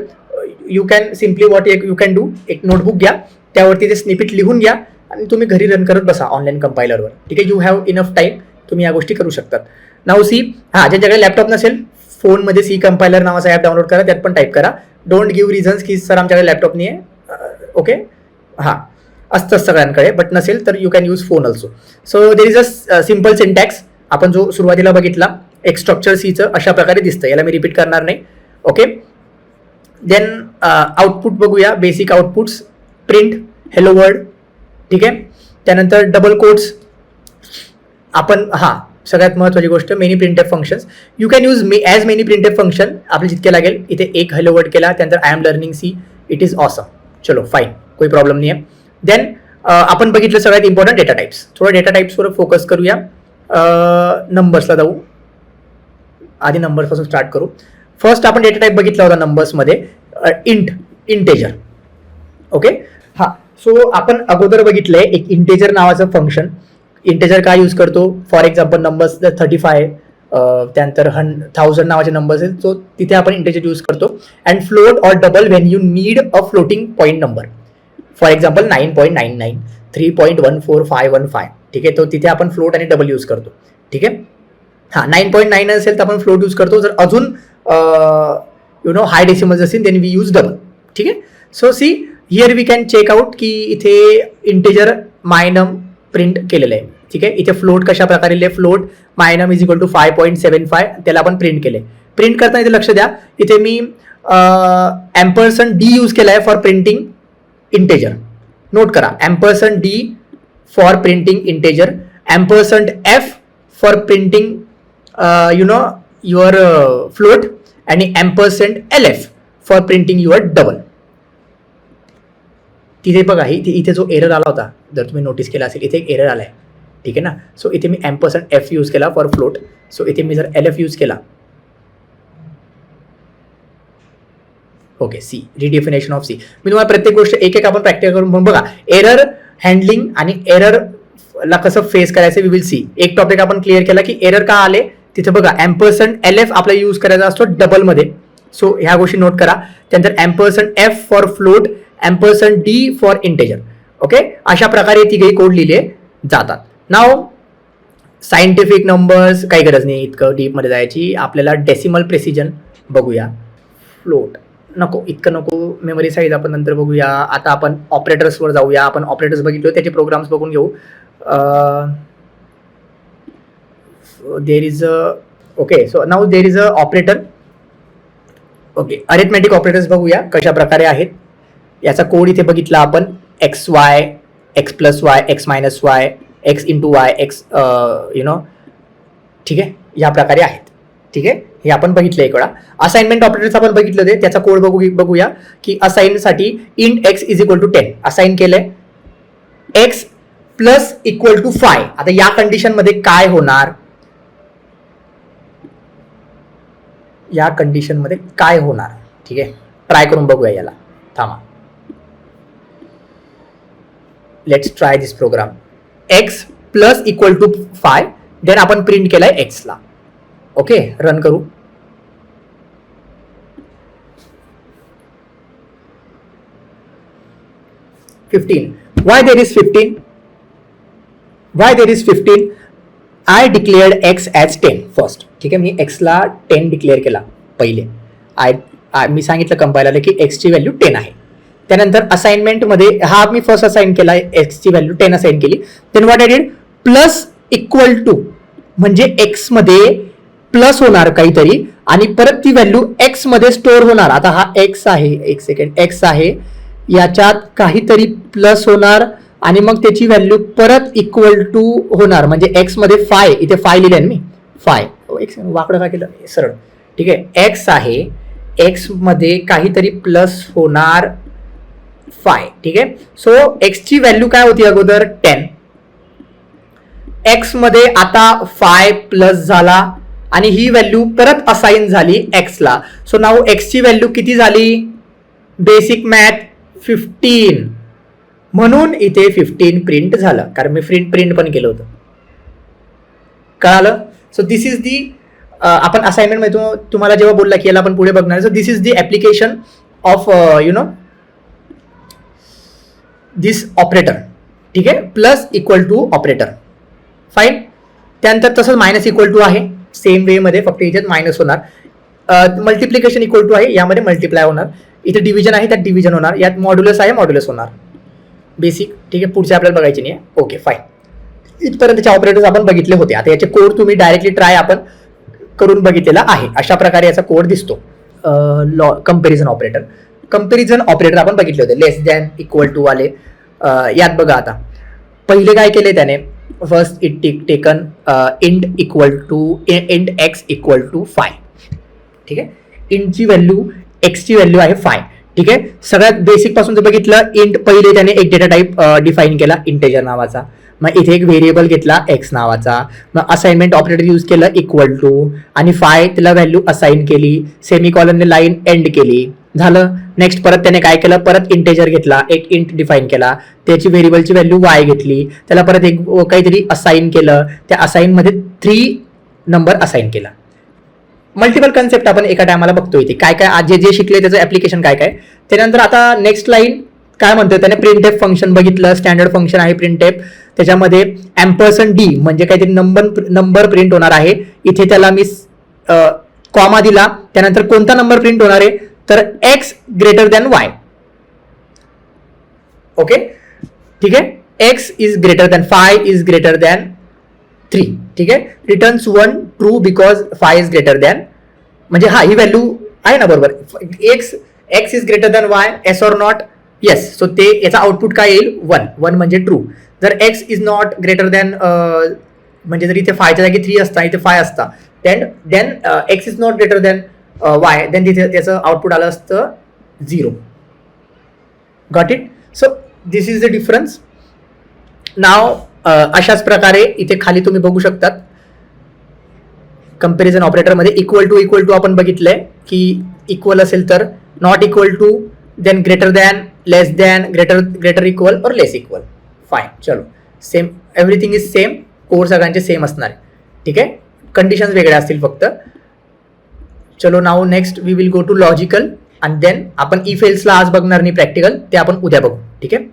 You can simply what you can do, एक नोटबुक घ्या, त्यावरती ते स्निपेट लिहून घ्या आणि तुम्ही घरी रन करत बसा ऑनलाईन कंपायलरवर. ठीक आहे. यू हॅव इनफ टाईम, तुम्ही या गोष्टी करू शकतात. नाऊ सी, ज्यांच्याकडे लॅपटॉप नसेल, फोनमध्ये सी कंपायलर नावाचा ॲप डाउनलोड करा, त्यात पण टाईप करा. डोंट गिव्ह रिझन्स की सर आमच्याकडे लॅपटॉप नाही आहे. ओके. असतं सगळ्यांकडे, बट नसेल तर you can use phone also. So there is a simple syntax. आपण जो सुरुवातीला बघितला, एक स्ट्रक्चर सीचं अशा प्रकारे दिसतं. याला मी रिपीट करणार नाही. ओके. देन आउटपुट बघूया. Basic outputs, print hello world. ठीक आहे. त्यानंतर डबल कोट्स. आपण सगळ्यात महत्त्वाची गोष्ट, many printf functions. You can use as many printf function, आपल्याला जितके लागेल. इथे एक हेलो वर्ल्ड केला, त्यानंतर I am learning C, it is awesome. चलो फाईन, कोई प्रॉब्लेम नाही आहे. देन आपण बघितलं सगळ्यात इम्पॉर्टंट डेटा टाइप्स. थोडं डेटा टाइप्सवर फोकस करूया. नंबर्सला जाऊ. आधी नंबर्सपासून स्टार्ट करू. फर्स्ट आपण डेटा टाइप बघितला होता नंबर्समध्ये, इंटेजर. ओके. सो आपण अगोदर बघितलंय एक इंटेजर नावाचं फंक्शन. इंटेजर काय यूज करतो, फॉर एक्झाम्पल नंबर्स 35 त्यानंतर 1000 नावाचे नंबर्स आहेत, सो तिथे आपण इंटेजर यूज करतो. And float or double when you need a floating point number, for example 9.99, 3.14515. ठीक आहे, तो तिथे आपण फ्लोट आणि डबल यूज करतो. ठीक आहे, हां 9.9 असेल तर आपण फ्लोट यूज करतो, जर अजून हाय डेसिमल्स असतील देन वी यूज डबल. ठीक आहे, so see here we can check out की इथे इंटेजर मायनम प्रिंट केलेलं आहे. ठीक आहे, इथे फ्लोट कशा प्रकारे लिहिले, फ्लोट मायनम इज इक्वल टू 5.75, त्याला आपण प्रिंट केले. प्रिंट करताना इथे लक्ष द्या, इथे मी एम्परसंड डी यूज केला आहे फॉर प्रिंटिंग इंटेजर. नोट करा, ampersand d for printing integer, ampersand f for printing your float, आणि ampersand l f for printing your double. तिथे बघा इथे जो एरर आला होता, जर तुम्ही नोटीस केला असेल, इथे एक एरर आला आहे. ठीक आहे ना, सो इथे मी एम्परसंड एफ यूज केला फॉर फ्लोट, सो इथे मी जर एल एफ यूज केला, ओके, सी रिडेफिनेशन ऑफ सी. मी तुम्हाला प्रत्येक गोष्ट एक एक आपण प्रॅक्टिस करून पण बघा, एरर हँडलिंग आणि एररला कसं फेस करायचं वी विल सी. एक टॉपिक आपण क्लिअर केला की एरर का आले, तिथे बघा एम्परसंड एल एफ आपला यूज करायचा असतो डबलमध्ये, सो ह्या गोष्टी नोट करा. त्यानंतर ampersand f for float, ampersand d for integer. Okay, अशा प्रकारे तिघे कोड लिहिले जातात. नाव सायंटिफिक नंबर्स काही गरज नाही इतकं डीपमध्ये जायची, आपल्याला डेसिमल प्रेसिजन बघूया. फ्लोट नको, इतकं नको, मेमरी साईज आपण नंतर बघूया. आता आपण ऑपरेटर्सवर जाऊया. आपण ऑपरेटर्स बघितलो, त्याचे प्रोग्राम्स बघून घेऊ. There is okay, so now there is a operator. Okay, arithmetic operators बघूया कशा प्रकारे आहेत. याचा कोड इथे बघितला आपण, x Y, x plus Y, x minus Y, x into Y, x ठीक आहे, या प्रकारे आहेत. ठीक आहे, हे आपण बघितलं एक वेळा. असाइनमेंट ऑपरेटर्स आपण बघितलं होते, त्याचा कोड बघूया की असाइनसाठी int x is equal to 10 assign केलंय, एक्स प्लस इक्वल टू 5. आता या कंडिशन मध्ये काय होणार, या कंडिशन मध्ये काय होणार, ठीक आहे, ट्राय करून बघूया याला. थांबा, let's try this program. X plus equal to 5, then आपण प्रिंट केलाय एक्सला. ओके, रन करू. Why there is 15? Why there is 15? I declared x as 10 first. ठीक आहे, मी x ला 10 डिक्लेअर केला पहिले. मी सांगितलं कंपायलरला की x ची व्हॅल्यू 10 आहे. त्यानंतर असाइनमेंटमध्ये हा मी फर्स्ट असाइन केला, x ची व्हॅल्यू 10 असाइन केली. Then what I did, plus equal to म्हणजे x मध्ये प्लस होणार काहीतरी आणि परत ती व्हॅल्यू x मध्ये स्टोअर होणार. आता हा x आहे, एक सेकंड, x आहे, याच्यात काहीतरी प्लस होणार आणि मग त्याची व्हॅल्यू परत इक्वल टू होणार, म्हणजे x मध्ये 5, इथे 5 लिहिले मी 5, वाकडं का केलं, सरळ. ठीक आहे, x आहे, x मध्ये काहीतरी प्लस होणार 5. ठीक आहे, सो x ची व्हॅल्यू काय होती अगोदर 10, x मध्ये आता 5 प्लस झाला आणि ही व्हॅल्यू परत असाइन झाली x ला. सो नाउ x ची व्हॅल्यू किती झाली, बेसिक मॅथ 15, म्हणून इथे 15 प्रिंट झालं, कारण मी प्रिंट पण केलं होतं. कळालं? सो दिस इज दी आपण असाइनमेंट मध्ये तुम्हाला जेव्हा बोलला की याला आपण पुढे बघणार, so this is the application of this operator. ठीक आहे, plus equal to operator, fine. त्यानंतर तसंच मायनस इक्वल टू आहे सेम वे मध्ये, फक्त इथे मायनस होणार. मल्टिप्लिकेशन इक्वल टू आहे, यामध्ये मल्टिप्लाय होणार. इथे डिव्हिजन आहे, त्यात डिव्हिजन होणार. यात मॉड्युलस आहे, मॉड्युलस होणार. बेसिक. ठीक आहे, पुढचे आपल्याला बघायचे नाही आहे. Okay, fine. इथपर्यंतचे ऑपरेटर्स आपण बघितले होते. आता याचे कोड तुम्ही डायरेक्टली ट्राय आपण करून बघितलेला आहे. अशा प्रकारे याचा कोड दिसतो. कंपॅरिझन ऑपरेटर, कंपॅरिझन ऑपरेटर आपण बघितले होते, लेस दॅन इक्वल टू वाले. यात बघा, आता पहिले काय केले त्याने, first it taken int equal to int x equal to 5. ठीक आहे, इंटची व्हॅल्यू, एक्सची व्हॅल्यू आहे 5. ठीक आहे, सगळ्यात बेसिक पासून जर बघितलं, इंट पहिले त्याने एक डेटा टाईप डिफाईन केला इंटेजर नावाचा, मग इथे एक व्हेरिएबल घेतला एक्स नावाचा, मग असाइनमेंट ऑपरेटर यूज केलं इक्वल टू, आणि 5 त्याला व्हॅल्यू असाइन केली, सेमी कॉलनने लाईन एंड केली. झालं. नेक्स्ट परत त्याने काय केलं, परत इंटेजर घेतला, एक इंट डिफाईन केला, त्याची व्हेरिएबलची व्हॅल्यू y घेतली, त्याला परत एक काहीतरी असाइन केलं, त्या असाइनमध्ये 3 नंबर असाइन केला. मल्टिपल कन्सेप्ट आपण एका टायमाला बघतो इथे. काय काय जे जे शिकले त्याचं ऍप्लिकेशन काय काय. त्यानंतर आता नेक्स्ट लाईन काय म्हणतोय, त्याने प्रिंटएफ फंक्शन बघितलं, स्टँडर्ड फंक्शन आहे प्रिंटएफ, त्याच्यामध्ये $d म्हणजे काहीतरी नंबर प्रिंट होणार आहे. इथे त्याला मी कॉमा दिला, त्यानंतर कोणता नंबर प्रिंट होणार आहे, तर x greater than y. Okay, ठीक आहे. x is greater than 5 is greater than 3. ठीक आहे. Returns 1 true because 5 is greater than, म्हणजे हा ही व्हॅल्यू आहे ना बरोबर. x is greater than y, S or not, yes. So ते याचा आउटपुट काय येईल, 1 म्हणजे ट्रू. जर x is not greater than, म्हणजे जर इथे 5च्या जागी 3 असता, इथे 5 असता, then x is not greater than y, then तिथे त्याचं आउटपुट आलं असतं 0. Got it. So this is the difference. Now अशाच प्रकारे इथे खाली तुम्ही बघू शकतात. कंपॅरिझन ऑपरेटरमध्ये इक्वल टू आपण बघितलंय की इक्वल असेल तर, not equal to, then greater than, less than, greater equal और लेस इक्वल. फाईन, चलो same, everything is same. Code सगळ्यांचे सेम असणार आहे. ठीक आहे. कंडिशन्स वेगळ्या असतील फक्त. चलो now next we will go to logical आणि देन आपण इफ एल्सला आज बघणार नाही प्रॅक्टिकल, ते आपण उद्या बघू. ठीक आहे.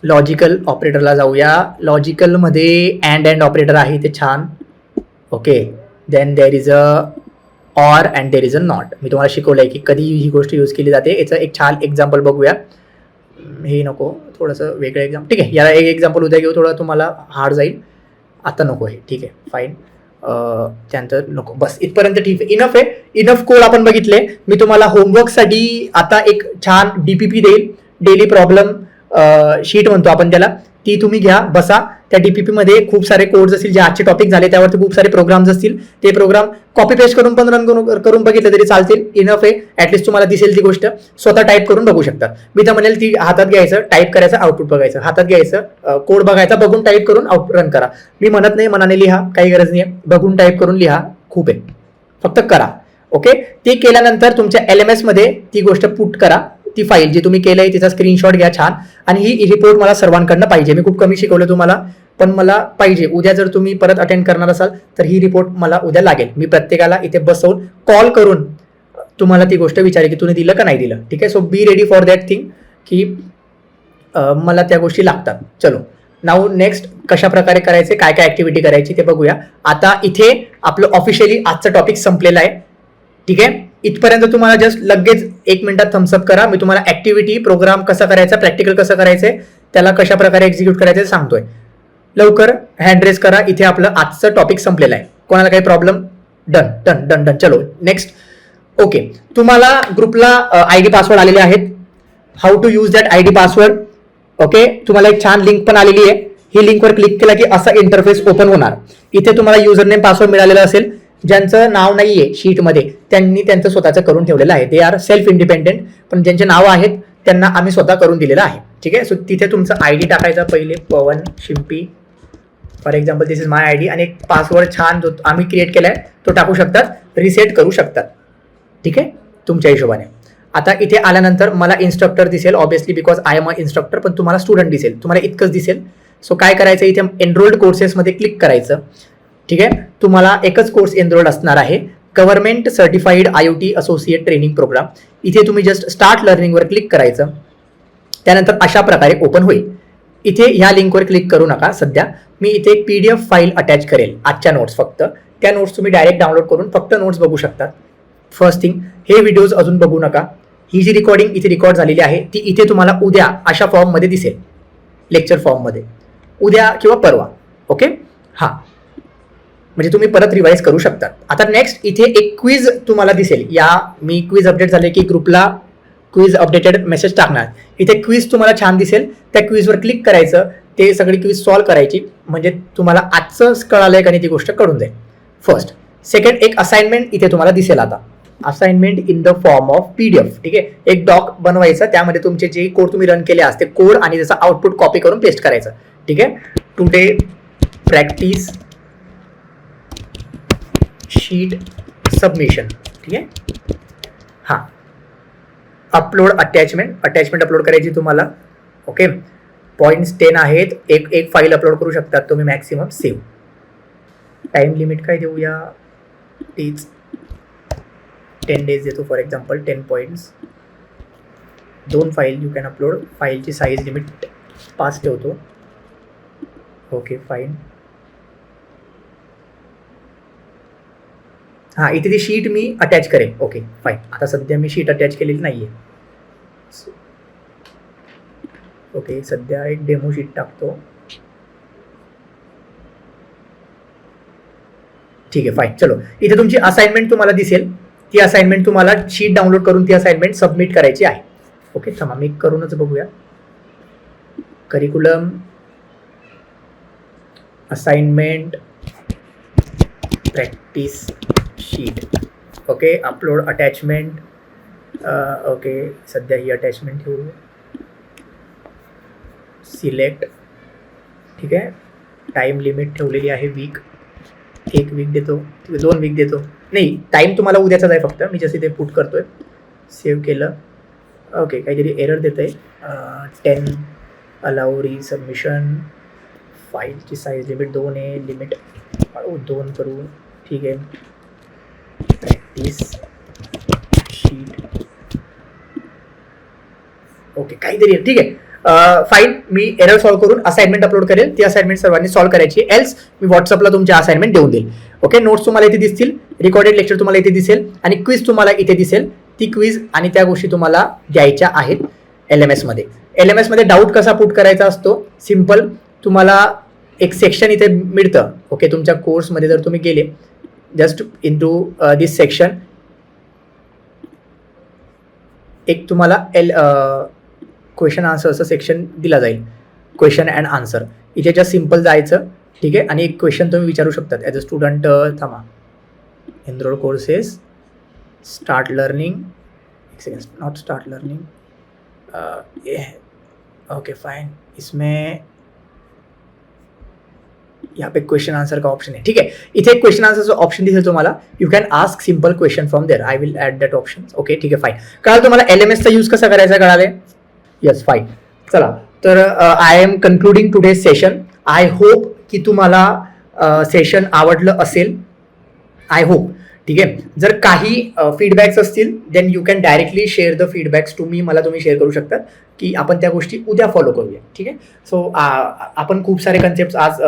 लॉजिकल ऑपरेटरला जाऊया. लॉजिकलमध्ये अँड ऑपरेटर आहे ते छान. Okay, then there is a or and there is a not. मी तुम्हाला शिकवलं आहे की कधी ही गोष्ट यूज केली जाते. याचं एक छान एक्झाम्पल बघूया. हे नको, थोडंसं वेगळं एक्झाम्पल. ठीक आहे, याला एक एक्झाम्पल उद्या घेऊ, थोडं तुम्हाला हार्ड जाईल. आता नको हे. ठीक आहे, फाईन. त्यानंतर नको, बस इथपर्यंत ठीक आहे. इनफ आहे. इनफ कोड आपण बघितले. मी तुम्हाला होमवर्कसाठी आता एक छान DPP देईल, डेली प्रॉब्लेम शीट म्हणतो आपण त्याला. ती तुम्ही घ्या, बसा. त्या DPP मध्ये खूप सारे कोड्स असतील जे आजचे टॉपिक झाले, त्यावरती खूप सारे प्रोग्राम्स असतील. ते प्रोग्राम कॉपी पेस्ट करून पण रन करून बघितले तरी चालतील. इनफ आहे. ऍटलीस्ट तुम्हाला दिसेल ती गोष्ट. स्वतः टाईप करून बघू शकता. मी तर म्हणेल ती हातात घ्यायचं, टाईप करायचं, आउटपुट बघायचं, हातात घ्यायचं, कोड बघायचा, बघून टाईप करून रन करा. मी म्हणत नाही मनाने लिहा, काही गरज नाही. बघून टाईप करून लिहा, खूप आहे, फक्त करा. ओके. ते केल्यानंतर तुमच्या LMS मध्ये ती गोष्ट पुट करा. ती फाईल जी तुम्ही केलंय तिचा स्क्रीनशॉट घ्या छान. आणि ही रिपोर्ट मला सर्वांकडनं पाहिजे. मी खूप कमी शिकवलं तुम्हाला, पण मला पाहिजे. उद्या जर तुम्ही परत अटेंड करणार असाल तर ही रिपोर्ट मला उद्या लागेल. मी प्रत्येकाला इथे बसवून कॉल करून तुम्हाला ती गोष्ट विचारेल की तुम्ही दिलं का नाही दिलं. ठीक आहे. So be ready for that thing की मला त्या गोष्टी लागतात. चलो नाऊ नेक्स्ट कशा प्रकारे करायचे, काय काय ऍक्टिव्हिटी करायची ते बघूया. आता इथे आपलं ऑफिशियली आजचं टॉपिक संपलेलं आहे. ठीक आहे. इथपर्यंत तुम्हाला जस्ट लगेच 1 मिनिटात थम्सअप करा. मी तुम्हाला ऍक्टिव्हिटी, प्रोग्राम कसा करायचा, प्रॅक्टिकल कसं करायचंय, त्याला कशा प्रकारे एक्झिक्यूट करायचं सांगतोय. लवकर हँड रेस करा. इथे आपलं आजचं टॉपिक संपलेलं आहे. कोणाला काही problem? Done done done done. चलो नेक्स्ट. ओके, तुम्हाला ग्रुपला ID पासवर्ड आलेले आहेत. How to use that ID password. Okay, तुम्हाला एक छान लिंक पण आलेली आहे. ही लिंकवर क्लिक केला की असा इंटरफेस ओपन होणार. इथे तुम्हाला युजर नेम पासवर्ड मिळालेला असेल. ज्यांचं नाव नाहीये शीटमध्ये त्यांनी त्यांचं स्वतःचं करून ठेवलेलं आहे. They are self independent. पण ज्यांचे नाव आहेत त्यांना आम्ही स्वतः करून दिलेलं आहे. ठीक आहे. सो तिथे तुमचं ID टाकायचा पहिले, Pavan Shimpi for example. This is my ID. आणि एक पासवर्ड छान जो आम्ही क्रिएट केलाय तो टाकू शकतात, रिसेट करू शकतात. ठीक आहे, तुमच्या हिशोबाने. आता इथे आल्यानंतर मला इन्स्ट्रक्टर दिसेल obviously because I am a instructor, पण तुम्हाला स्टुडंट दिसेल. तुम्हाला इतकंच दिसेल. सो काय करायचं, इथे एनरोल्ड कोर्सेसमध्ये क्लिक करायचं. ठीक आहे. तुम्हाला एकच कोर्स एनरोल्ड असणार आहे, government certified IoT associate training program. इथे तुम्ही जस्ट स्टार्ट लर्निंगवर क्लिक करायचं. त्यानंतर अशा प्रकारे ओपन होईल. इथे ह्या लिंकवर क्लिक करू नका सध्या. मी इथे एक PDF फाईल अटॅच करेल आजच्या नोट्स. फक्त त्या नोट्स तुम्ही डायरेक्ट डाउनलोड करून फक्त नोट्स बघू शकतात. फर्स्ट थिंग, हे व्हिडिओज अजून बघू नका. ही जी रिकॉर्डिंग इथे रेकॉर्ड झालेली आहे ती इथे तुम्हाला उद्या अशा फॉर्ममध्ये दिसेल, लेक्चर फॉर्ममध्ये, उद्या किंवा परवा. ओके. हां, म्हणजे तुम्ही परत रिवाइज करू शकता. आता नेक्स्ट इथे एक क्विज तुम्हाला दिसेल. या मी क्विज अपडेट झाले की ग्रुपला क्विज अपडेटेड मेसेज टाकणार. इथे क्विज तुम्हाला छान दिसेल. त्या क्विजवर क्लिक करायचं, ते सगळी क्विज सॉल्व करायची. म्हणजे तुम्हाला आजचं कळालंय का नाही ती गोष्ट कळून जाईल. फर्स्ट. सेकंड, एक असाइनमेंट इथे तुम्हाला दिसेल. आता assignment in the form of PDF. ठीक आहे. एक डॉक बनवायचा, त्यामध्ये तुमचे जे कोड तुम्ही रन केले असते कोड आणि त्याचा आउटपुट कॉपी करून पेस्ट करायचं. ठीक आहे. Today practice sheet submission. ठीक आहे. हां, अपलोड अटॅचमेंट अपलोड करायची तुम्हाला. ओके, पॉईंट्स 10 आहेत. एक फाईल अपलोड करू शकतात तुम्ही मॅक्सिमम. सेव्ह. टाईम लिमिट काय देऊया, तीच 10 days देतो for example. 10 points, 2 file you can upload. फाईलची साईज लिमिट 5 ठेवतो. Okay fine. हां, इथे ती शीट मी अटॅच करेन. Okay fine. आता सध्या मी शीट अटॅच केलेली नाही आहे. ओके, सध्या एक डेमो शीट टाकतो. ठीक आहे फाईन. चलो, इथे तुमची असाइनमेंट तुम्हाला दिसेल. ती असाइनमेंट तुम्हाला शीट डाउनलोड करून ती असाइनमेंट सबमिट करायची आहे. ओके, थांबा मी करूनच बघूया. Curriculum, assignment, practice sheet. Okay, upload attachment. Okay, सध्या ही अटॅचमेंट ठेवू. सिलेक्ट. ठीक आहे, टाईम लिमिट ठेवलेली आहे वीक. 1 वीक देतो, 2 वीक देतो. नाही, टाईम तुम्हाला उद्याचाच आहे फक्त. मी जसं ते पुट करतोय. सेव्ह केलं. ओके, काहीतरी एरर देत आहे. 10 अलाउ री सबमिशन. फाईलची साईज लिमिट 2 आहे. लिमिट 2 करू. ठीक आहे, प्रॅक्टिस शीट. ओके, काहीतरी ठीक आहे. फाईन. मी एरर सॉल्व्ह करून असाइनमेंट अपलोड करेल. ती असाइनमेंट सर्वांनी सॉल्व्ह करायची. एल्स मी व्हॉट्सअपला तुमच्या असाइनमेंट देऊन देईल. ओके, नोट्स तुम्हाला इथे दिसतील, रेकॉर्डेड लेक्चर तुम्हाला इथे दिसेल आणि क्विज तुम्हाला इथे दिसेल. ती क्विज आणि त्या गोष्टी तुम्हाला द्यायच्या आहेत LMS मध्ये. LMS मध्ये डाऊट कसा पुट करायचा असतो, सिम्पल. तुम्हाला एक सेक्शन इथे मिळतं. ओके, तुमच्या कोर्समध्ये जर तुम्ही गेले just into this section, एक तुम्हाला क्वेश्चन आन्सर असं सेक्शन दिला जाईल. Question and answer. इथे जस्ट सिम्पल जायचं. ठीक आहे, आणि एक क्वेश्चन तुम्ही विचारू शकतात ॲज अ स्टुडंट. थांबा, एनरोल कोर्सेस, स्टार्ट लर्निंग. एक second, not start learning. Okay fine. इसमें यहाँ पे क्वेश्चन आंसर का ऑप्शन है. ठीक है, इथे एक क्वेश्चन आंसरचा ऑप्शन दिसेल तुम्हाला. You can ask simple question from there. I will add that option. Okay, ठीक आहे फाईन. कळालं तुम्हाला LMSचा यूज कसा करायचा, कळाले. Yes fine. चला, तर I am concluding today's session. I hope की तुम्हाला सेशन आवडलं असेल. I hope. ठीक आहे, जर काही फीडबॅक्स असतील then you can directly share the feedbacks to me. मला तुम्ही शेअर करू शकतात की आपण त्या गोष्टी उद्या फॉलो करूया. ठीक आहे, सो आपण खूप सारे कन्सेप्ट आज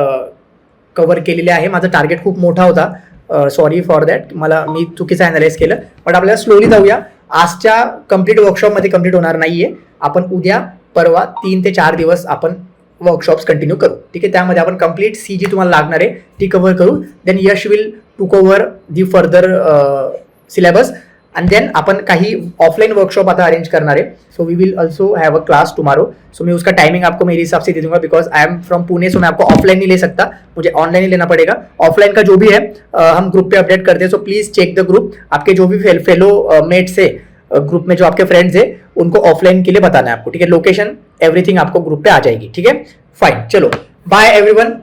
कव्हर केलेले आहे. माझं टार्गेट खूप मोठा होता. सॉरी फॉर दॅट, मी चुकीचं ॲनालाइज केलं. बट आपल्याला स्लोली जाऊया. आजच्या कम्प्लीट वर्कशॉपमध्ये कम्प्लीट होणार नाहीये. आपण उद्या परवा 3 ते 4 दिवस आपण वर्कशॉप्स कंटिन्यू करू. ठीक आहे, त्यामध्ये आपण कम्प्लीट सी जी तुम्हाला लागणार आहे ती कव्हर करू. Then Yash will to cover the further syllabus. And then अपन काही ऑफलाइन वर्कशॉप आता अरेंज करना है. So we will also have a class tomorrow. So मैं उसका टाइमिंग आपको मेरे हिसाब से दे दूंगा because I am from Pune. So मैं आपको ऑफलाइन नहीं ले सकता, मुझे ऑनलाइन ही लेना पड़ेगा. ऑफलाइन का जो भी है हम ग्रुप पे अपडेट करते हैं. So please check the group. आपके जो भी फेलो मेट्स है ग्रुप में, जो आपके फ्रेंड्स है, उनको ऑफलाइन के लिए बताना है आपको. ठीक है, लोकेशन एवरीथिंग आपको ग्रुप पे आ जाएगी. ठीक है, फाइन. चलो, बाय एवरीवन.